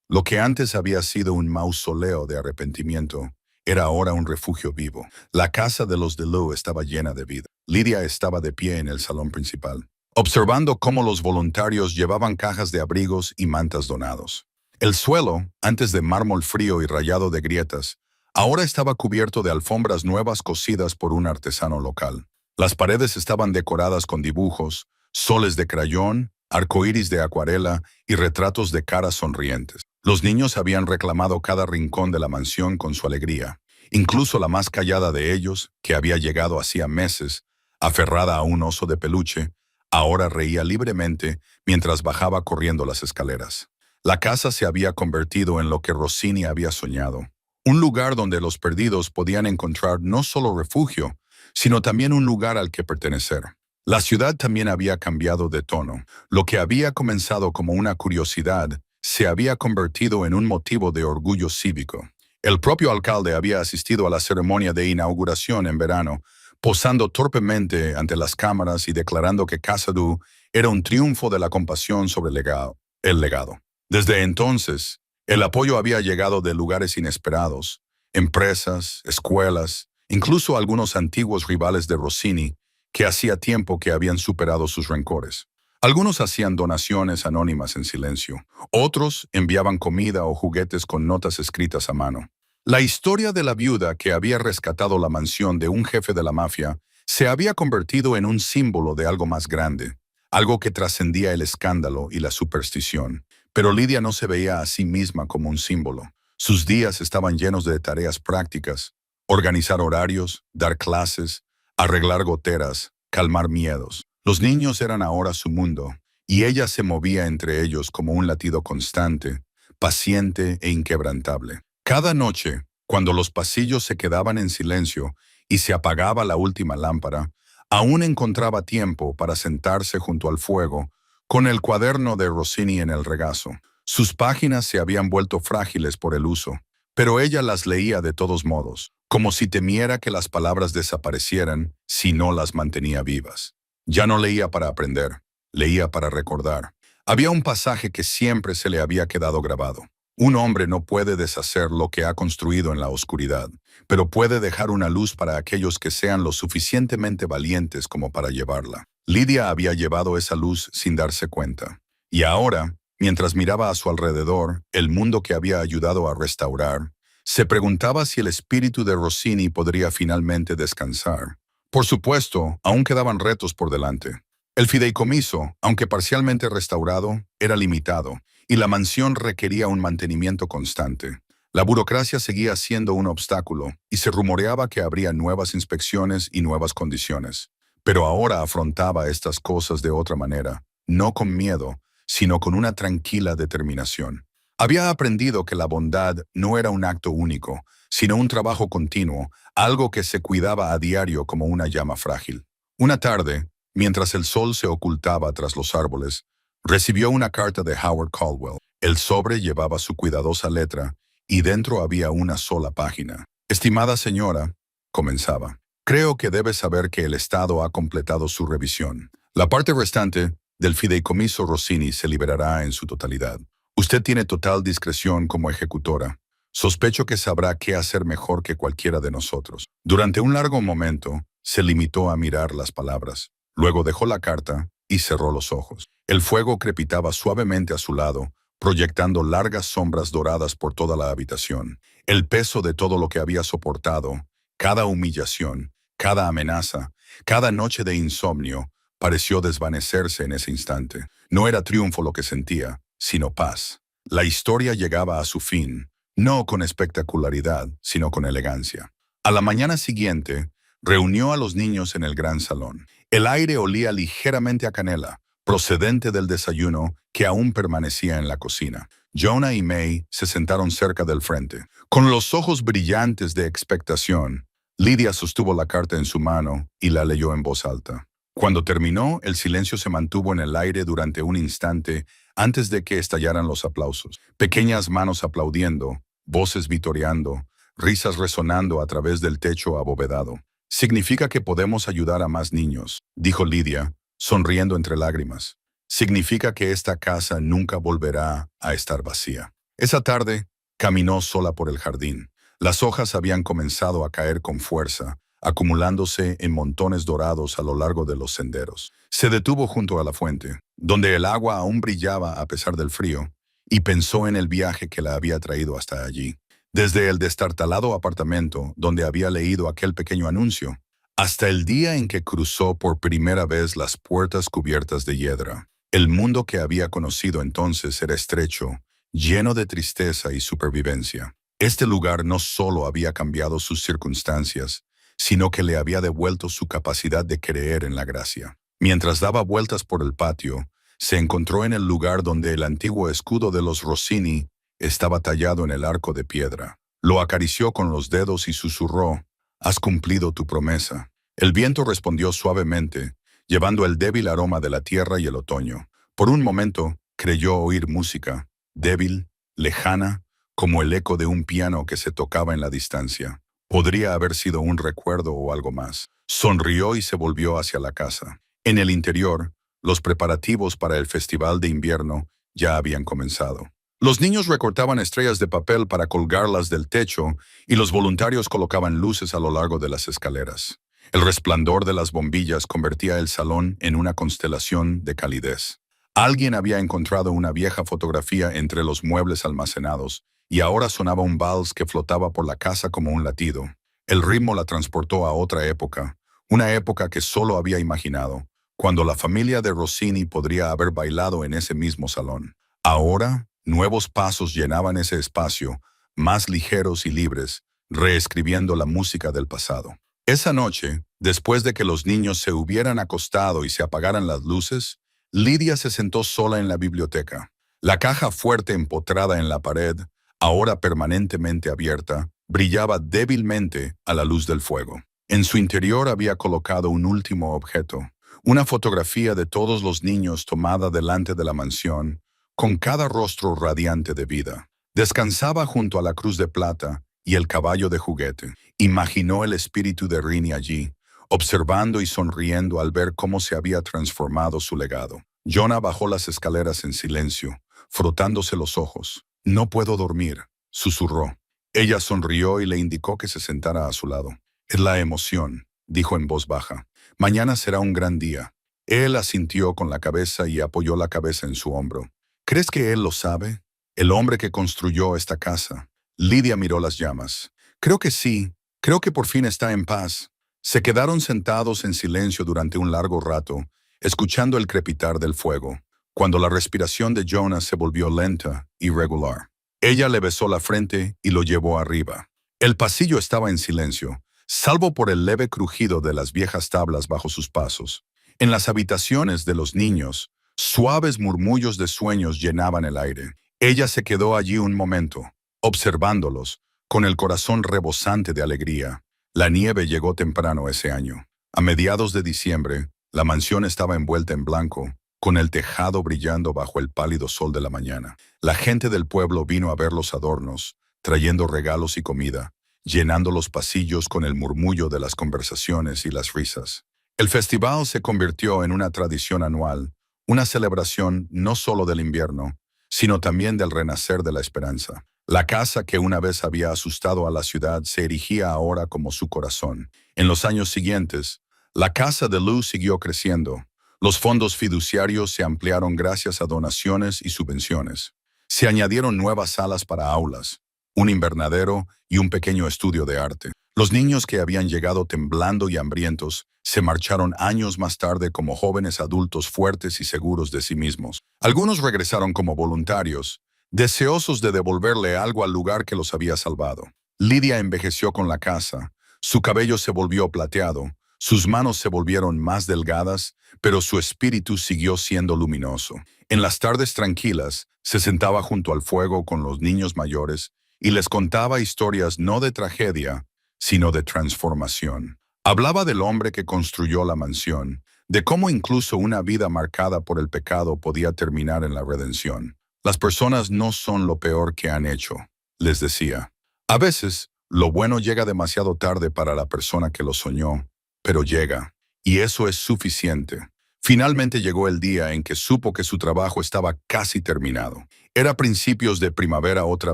Lo que antes había sido un mausoleo de arrepentimiento era ahora un refugio vivo. La casa de los DeLu estaba llena de vida. Lidia estaba de pie en el salón principal, observando cómo los voluntarios llevaban cajas de abrigos y mantas donados. El suelo, antes de mármol frío y rayado de grietas, Ahora estaba cubierto de alfombras nuevas cosidas por un artesano local. Las paredes estaban decoradas con dibujos, soles de crayón, arcoíris de acuarela y retratos de caras sonrientes. Los niños habían reclamado cada rincón de la mansión con su alegría. Incluso la más callada de ellos, que había llegado hacía meses, aferrada a un oso de peluche, ahora reía libremente mientras bajaba corriendo las escaleras. La casa se había convertido en lo que Rossini había soñado. Un lugar donde los perdidos podían encontrar no solo refugio, sino también un lugar al que pertenecer. La ciudad también había cambiado de tono. Lo que había comenzado como una curiosidad se había convertido en un motivo de orgullo cívico. El propio alcalde había asistido a la ceremonia de inauguración en verano, posando torpemente ante las cámaras y declarando que Casadu era un triunfo de la compasión sobre el legado. Desde entonces, el apoyo había llegado de lugares inesperados, empresas, escuelas, incluso algunos antiguos rivales de Rossini, que hacía tiempo que habían superado sus rencores. Algunos hacían donaciones anónimas en silencio, otros enviaban comida o juguetes con notas escritas a mano. La historia de la viuda que había rescatado la mansión de un jefe de la mafia se había convertido en un símbolo de algo más grande, algo que trascendía el escándalo y la superstición. Pero Lidia no se veía a sí misma como un símbolo. Sus días estaban llenos de tareas prácticas: organizar horarios, dar clases, arreglar goteras, calmar miedos. Los niños eran ahora su mundo, y ella se movía entre ellos como un latido constante, paciente e inquebrantable. Cada noche, cuando los pasillos se quedaban en silencio y se apagaba la última lámpara, aún encontraba tiempo para sentarse junto al fuego, con el cuaderno de Rossini en el regazo. Sus páginas se habían vuelto frágiles por el uso, pero ella las leía de todos modos, como si temiera que las palabras desaparecieran si no las mantenía vivas. Ya no leía para aprender, leía para recordar. Había un pasaje que siempre se le había quedado grabado. Un hombre no puede deshacer lo que ha construido en la oscuridad, pero puede dejar una luz para aquellos que sean lo suficientemente valientes como para llevarla. Lidia había llevado esa luz sin darse cuenta. Y ahora, mientras miraba a su alrededor, el mundo que había ayudado a restaurar, se preguntaba si el espíritu de Rossini podría finalmente descansar. Por supuesto, aún quedaban retos por delante. El fideicomiso, aunque parcialmente restaurado, era limitado, y la mansión requería un mantenimiento constante. La burocracia seguía siendo un obstáculo, y se rumoreaba que habría nuevas inspecciones y nuevas condiciones. Pero ahora afrontaba estas cosas de otra manera, no con miedo, sino con una tranquila determinación. Había aprendido que la bondad no era un acto único, sino un trabajo continuo, algo que se cuidaba a diario como una llama frágil. Una tarde, mientras el sol se ocultaba tras los árboles, recibió una carta de Howard Caldwell. El sobre llevaba su cuidadosa letra y dentro había una sola página. «Estimada señora», comenzaba, «creo que debe saber que el Estado ha completado su revisión. La parte restante del fideicomiso Rossini se liberará en su totalidad. Usted tiene total discreción como ejecutora. Sospecho que sabrá qué hacer mejor que cualquiera de nosotros». Durante un largo momento, se limitó a mirar las palabras. Luego dejó la carta y cerró los ojos. El fuego crepitaba suavemente a su lado, proyectando largas sombras doradas por toda la habitación. El peso de todo lo que había soportado, cada humillación, cada amenaza, cada noche de insomnio, pareció desvanecerse en ese instante. No era triunfo lo que sentía, sino paz. La historia llegaba a su fin, no con espectacularidad, sino con elegancia. A la mañana siguiente, reunió a los niños en el gran salón. El aire olía ligeramente a canela, procedente del desayuno que aún permanecía en la cocina. Jonah y May se sentaron cerca del frente. Con los ojos brillantes de expectación, Lidia sostuvo la carta en su mano y la leyó en voz alta. Cuando terminó, el silencio se mantuvo en el aire durante un instante antes de que estallaran los aplausos. Pequeñas manos aplaudiendo, voces vitoreando, risas resonando a través del techo abovedado. «Significa que podemos ayudar a más niños», dijo Lidia, sonriendo entre lágrimas. «Significa que esta casa nunca volverá a estar vacía». Esa tarde, caminó sola por el jardín. Las hojas habían comenzado a caer con fuerza, acumulándose en montones dorados a lo largo de los senderos. Se detuvo junto a la fuente, donde el agua aún brillaba a pesar del frío, y pensó en el viaje que la había traído hasta allí. Desde el destartalado apartamento donde había leído aquel pequeño anuncio, hasta el día en que cruzó por primera vez las puertas cubiertas de hiedra. El mundo que había conocido entonces era estrecho, lleno de tristeza y supervivencia. Este lugar no solo había cambiado sus circunstancias, sino que le había devuelto su capacidad de creer en la gracia. Mientras daba vueltas por el patio, se encontró en el lugar donde el antiguo escudo de los Rossini estaba tallado en el arco de piedra. Lo acarició con los dedos y susurró: «Has cumplido tu promesa». El viento respondió suavemente, llevando el débil aroma de la tierra y el otoño. Por un momento, creyó oír música, débil, lejana, como el eco de un piano que se tocaba en la distancia. Podría haber sido un recuerdo o algo más. Sonrió y se volvió hacia la casa. En el interior, los preparativos para el festival de invierno ya habían comenzado. Los niños recortaban estrellas de papel para colgarlas del techo y los voluntarios colocaban luces a lo largo de las escaleras. El resplandor de las bombillas convertía el salón en una constelación de calidez. Alguien había encontrado una vieja fotografía entre los muebles almacenados y ahora sonaba un vals que flotaba por la casa como un latido. El ritmo la transportó a otra época, una época que solo había imaginado, cuando la familia de Rossini podría haber bailado en ese mismo salón. Ahora, nuevos pasos llenaban ese espacio, más ligeros y libres, reescribiendo la música del pasado. Esa noche, después de que los niños se hubieran acostado y se apagaran las luces, Lidia se sentó sola en la biblioteca. La caja fuerte empotrada en la pared, ahora permanentemente abierta, brillaba débilmente a la luz del fuego. En su interior había colocado un último objeto, una fotografía de todos los niños tomada delante de la mansión, con cada rostro radiante de vida. Descansaba junto a la cruz de plata y el caballo de juguete. Imaginó el espíritu de Rini allí, observando y sonriendo al ver cómo se había transformado su legado. Jonah bajó las escaleras en silencio, frotándose los ojos. «No puedo dormir», susurró. Ella sonrió y le indicó que se sentara a su lado. «Es la emoción», dijo en voz baja. «Mañana será un gran día». Él asintió con la cabeza y apoyó la cabeza en su hombro. «¿Crees que él lo sabe? El hombre que construyó esta casa». Lidia miró las llamas. «Creo que sí. Creo que por fin está en paz». Se quedaron sentados en silencio durante un largo rato, escuchando el crepitar del fuego, cuando la respiración de Jonah se volvió lenta y regular. Ella le besó la frente y lo llevó arriba. El pasillo estaba en silencio, salvo por el leve crujido de las viejas tablas bajo sus pasos. En las habitaciones de los niños, suaves murmullos de sueños llenaban el aire. Ella se quedó allí un momento, observándolos, con el corazón rebosante de alegría. La nieve llegó temprano ese año. A mediados de diciembre, la mansión estaba envuelta en blanco, con el tejado brillando bajo el pálido sol de la mañana. La gente del pueblo vino a ver los adornos, trayendo regalos y comida, llenando los pasillos con el murmullo de las conversaciones y las risas. El festival se convirtió en una tradición anual, una celebración no solo del invierno, sino también del renacer de la esperanza. La casa que una vez había asustado a la ciudad se erigía ahora como su corazón. En los años siguientes, la Casa de Luz siguió creciendo. Los fondos fiduciarios se ampliaron gracias a donaciones y subvenciones. Se añadieron nuevas salas para aulas, un invernadero y un pequeño estudio de arte. Los niños que habían llegado temblando y hambrientos se marcharon años más tarde como jóvenes adultos fuertes y seguros de sí mismos. Algunos regresaron como voluntarios, deseosos de devolverle algo al lugar que los había salvado. Lidia envejeció con la casa, su cabello se volvió plateado, sus manos se volvieron más delgadas, pero su espíritu siguió siendo luminoso. En las tardes tranquilas, se sentaba junto al fuego con los niños mayores y les contaba historias no de tragedia, sino de transformación. Hablaba del hombre que construyó la mansión, de cómo incluso una vida marcada por el pecado podía terminar en la redención. Las personas no son lo peor que han hecho, les decía. A veces, lo bueno llega demasiado tarde para la persona que lo soñó, pero llega, y eso es suficiente. Finalmente llegó el día en que supo que su trabajo estaba casi terminado. Era principios de primavera otra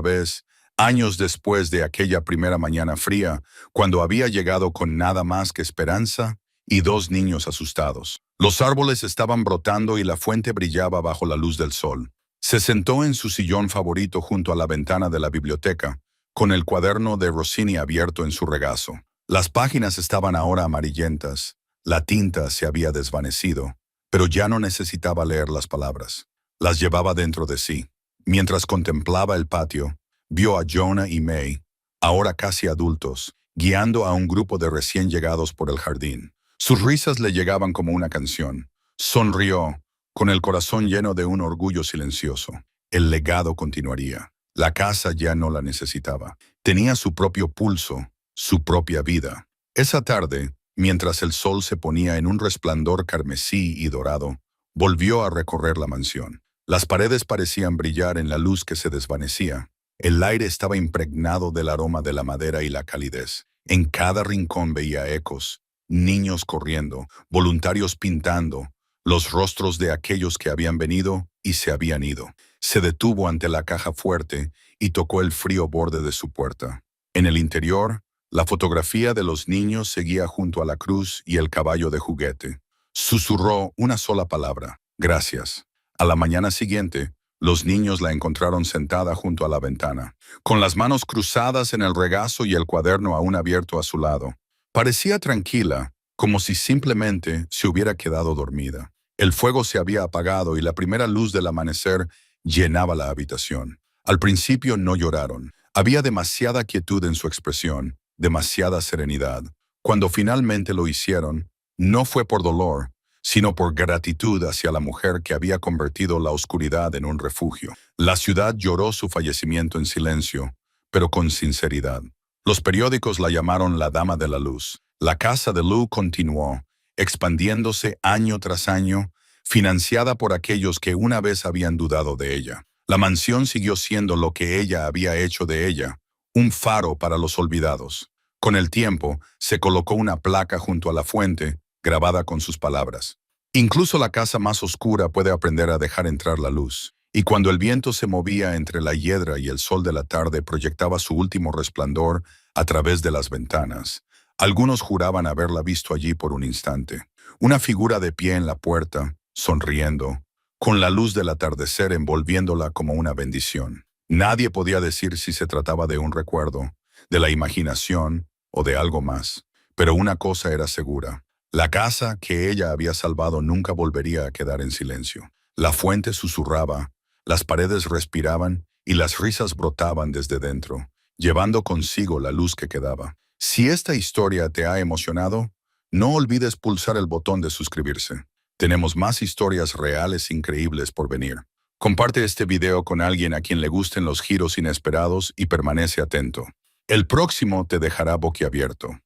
vez, años después de aquella primera mañana fría, cuando había llegado con nada más que esperanza y 2 niños asustados. Los árboles estaban brotando y la fuente brillaba bajo la luz del sol. Se sentó en su sillón favorito junto a la ventana de la biblioteca, con el cuaderno de Rossini abierto en su regazo. Las páginas estaban ahora amarillentas, la tinta se había desvanecido, pero ya no necesitaba leer las palabras. Las llevaba dentro de sí. Mientras contemplaba el patio, vio a Jonah y May, ahora casi adultos, guiando a un grupo de recién llegados por el jardín. Sus risas le llegaban como una canción. Sonrió, con el corazón lleno de un orgullo silencioso. El legado continuaría. La casa ya no la necesitaba. Tenía su propio pulso, su propia vida. Esa tarde, mientras el sol se ponía en un resplandor carmesí y dorado, volvió a recorrer la mansión. Las paredes parecían brillar en la luz que se desvanecía. El aire estaba impregnado del aroma de la madera y la calidez. En cada rincón veía ecos, niños corriendo, voluntarios pintando, los rostros de aquellos que habían venido y se habían ido. Se detuvo ante la caja fuerte y tocó el frío borde de su puerta. En el interior, la fotografía de los niños seguía junto a la cruz y el caballo de juguete. Susurró una sola palabra: gracias. A la mañana siguiente, los niños la encontraron sentada junto a la ventana, con las manos cruzadas en el regazo y el cuaderno aún abierto a su lado. Parecía tranquila, como si simplemente se hubiera quedado dormida. El fuego se había apagado y la primera luz del amanecer llenaba la habitación. Al principio no lloraron. Había demasiada quietud en su expresión, demasiada serenidad. Cuando finalmente lo hicieron, no fue por dolor, sino por gratitud hacia la mujer que había convertido la oscuridad en un refugio. La ciudad lloró su fallecimiento en silencio, pero con sinceridad. Los periódicos la llamaron la Dama de la Luz. La casa de Lou continuó, expandiéndose año tras año, financiada por aquellos que una vez habían dudado de ella. La mansión siguió siendo lo que ella había hecho de ella, un faro para los olvidados. Con el tiempo, se colocó una placa junto a la fuente, grabada con sus palabras. Incluso la casa más oscura puede aprender a dejar entrar la luz. Y cuando el viento se movía entre la hiedra y el sol de la tarde proyectaba su último resplandor a través de las ventanas, algunos juraban haberla visto allí por un instante. Una figura de pie en la puerta, sonriendo, con la luz del atardecer envolviéndola como una bendición. Nadie podía decir si se trataba de un recuerdo, de la imaginación o de algo más. Pero una cosa era segura: la casa que ella había salvado nunca volvería a quedar en silencio. La fuente susurraba, las paredes respiraban y las risas brotaban desde dentro, llevando consigo la luz que quedaba. Si esta historia te ha emocionado, no olvides pulsar el botón de suscribirse. Tenemos más historias reales increíbles por venir. Comparte este video con alguien a quien le gusten los giros inesperados y permanece atento. El próximo te dejará boquiabierto.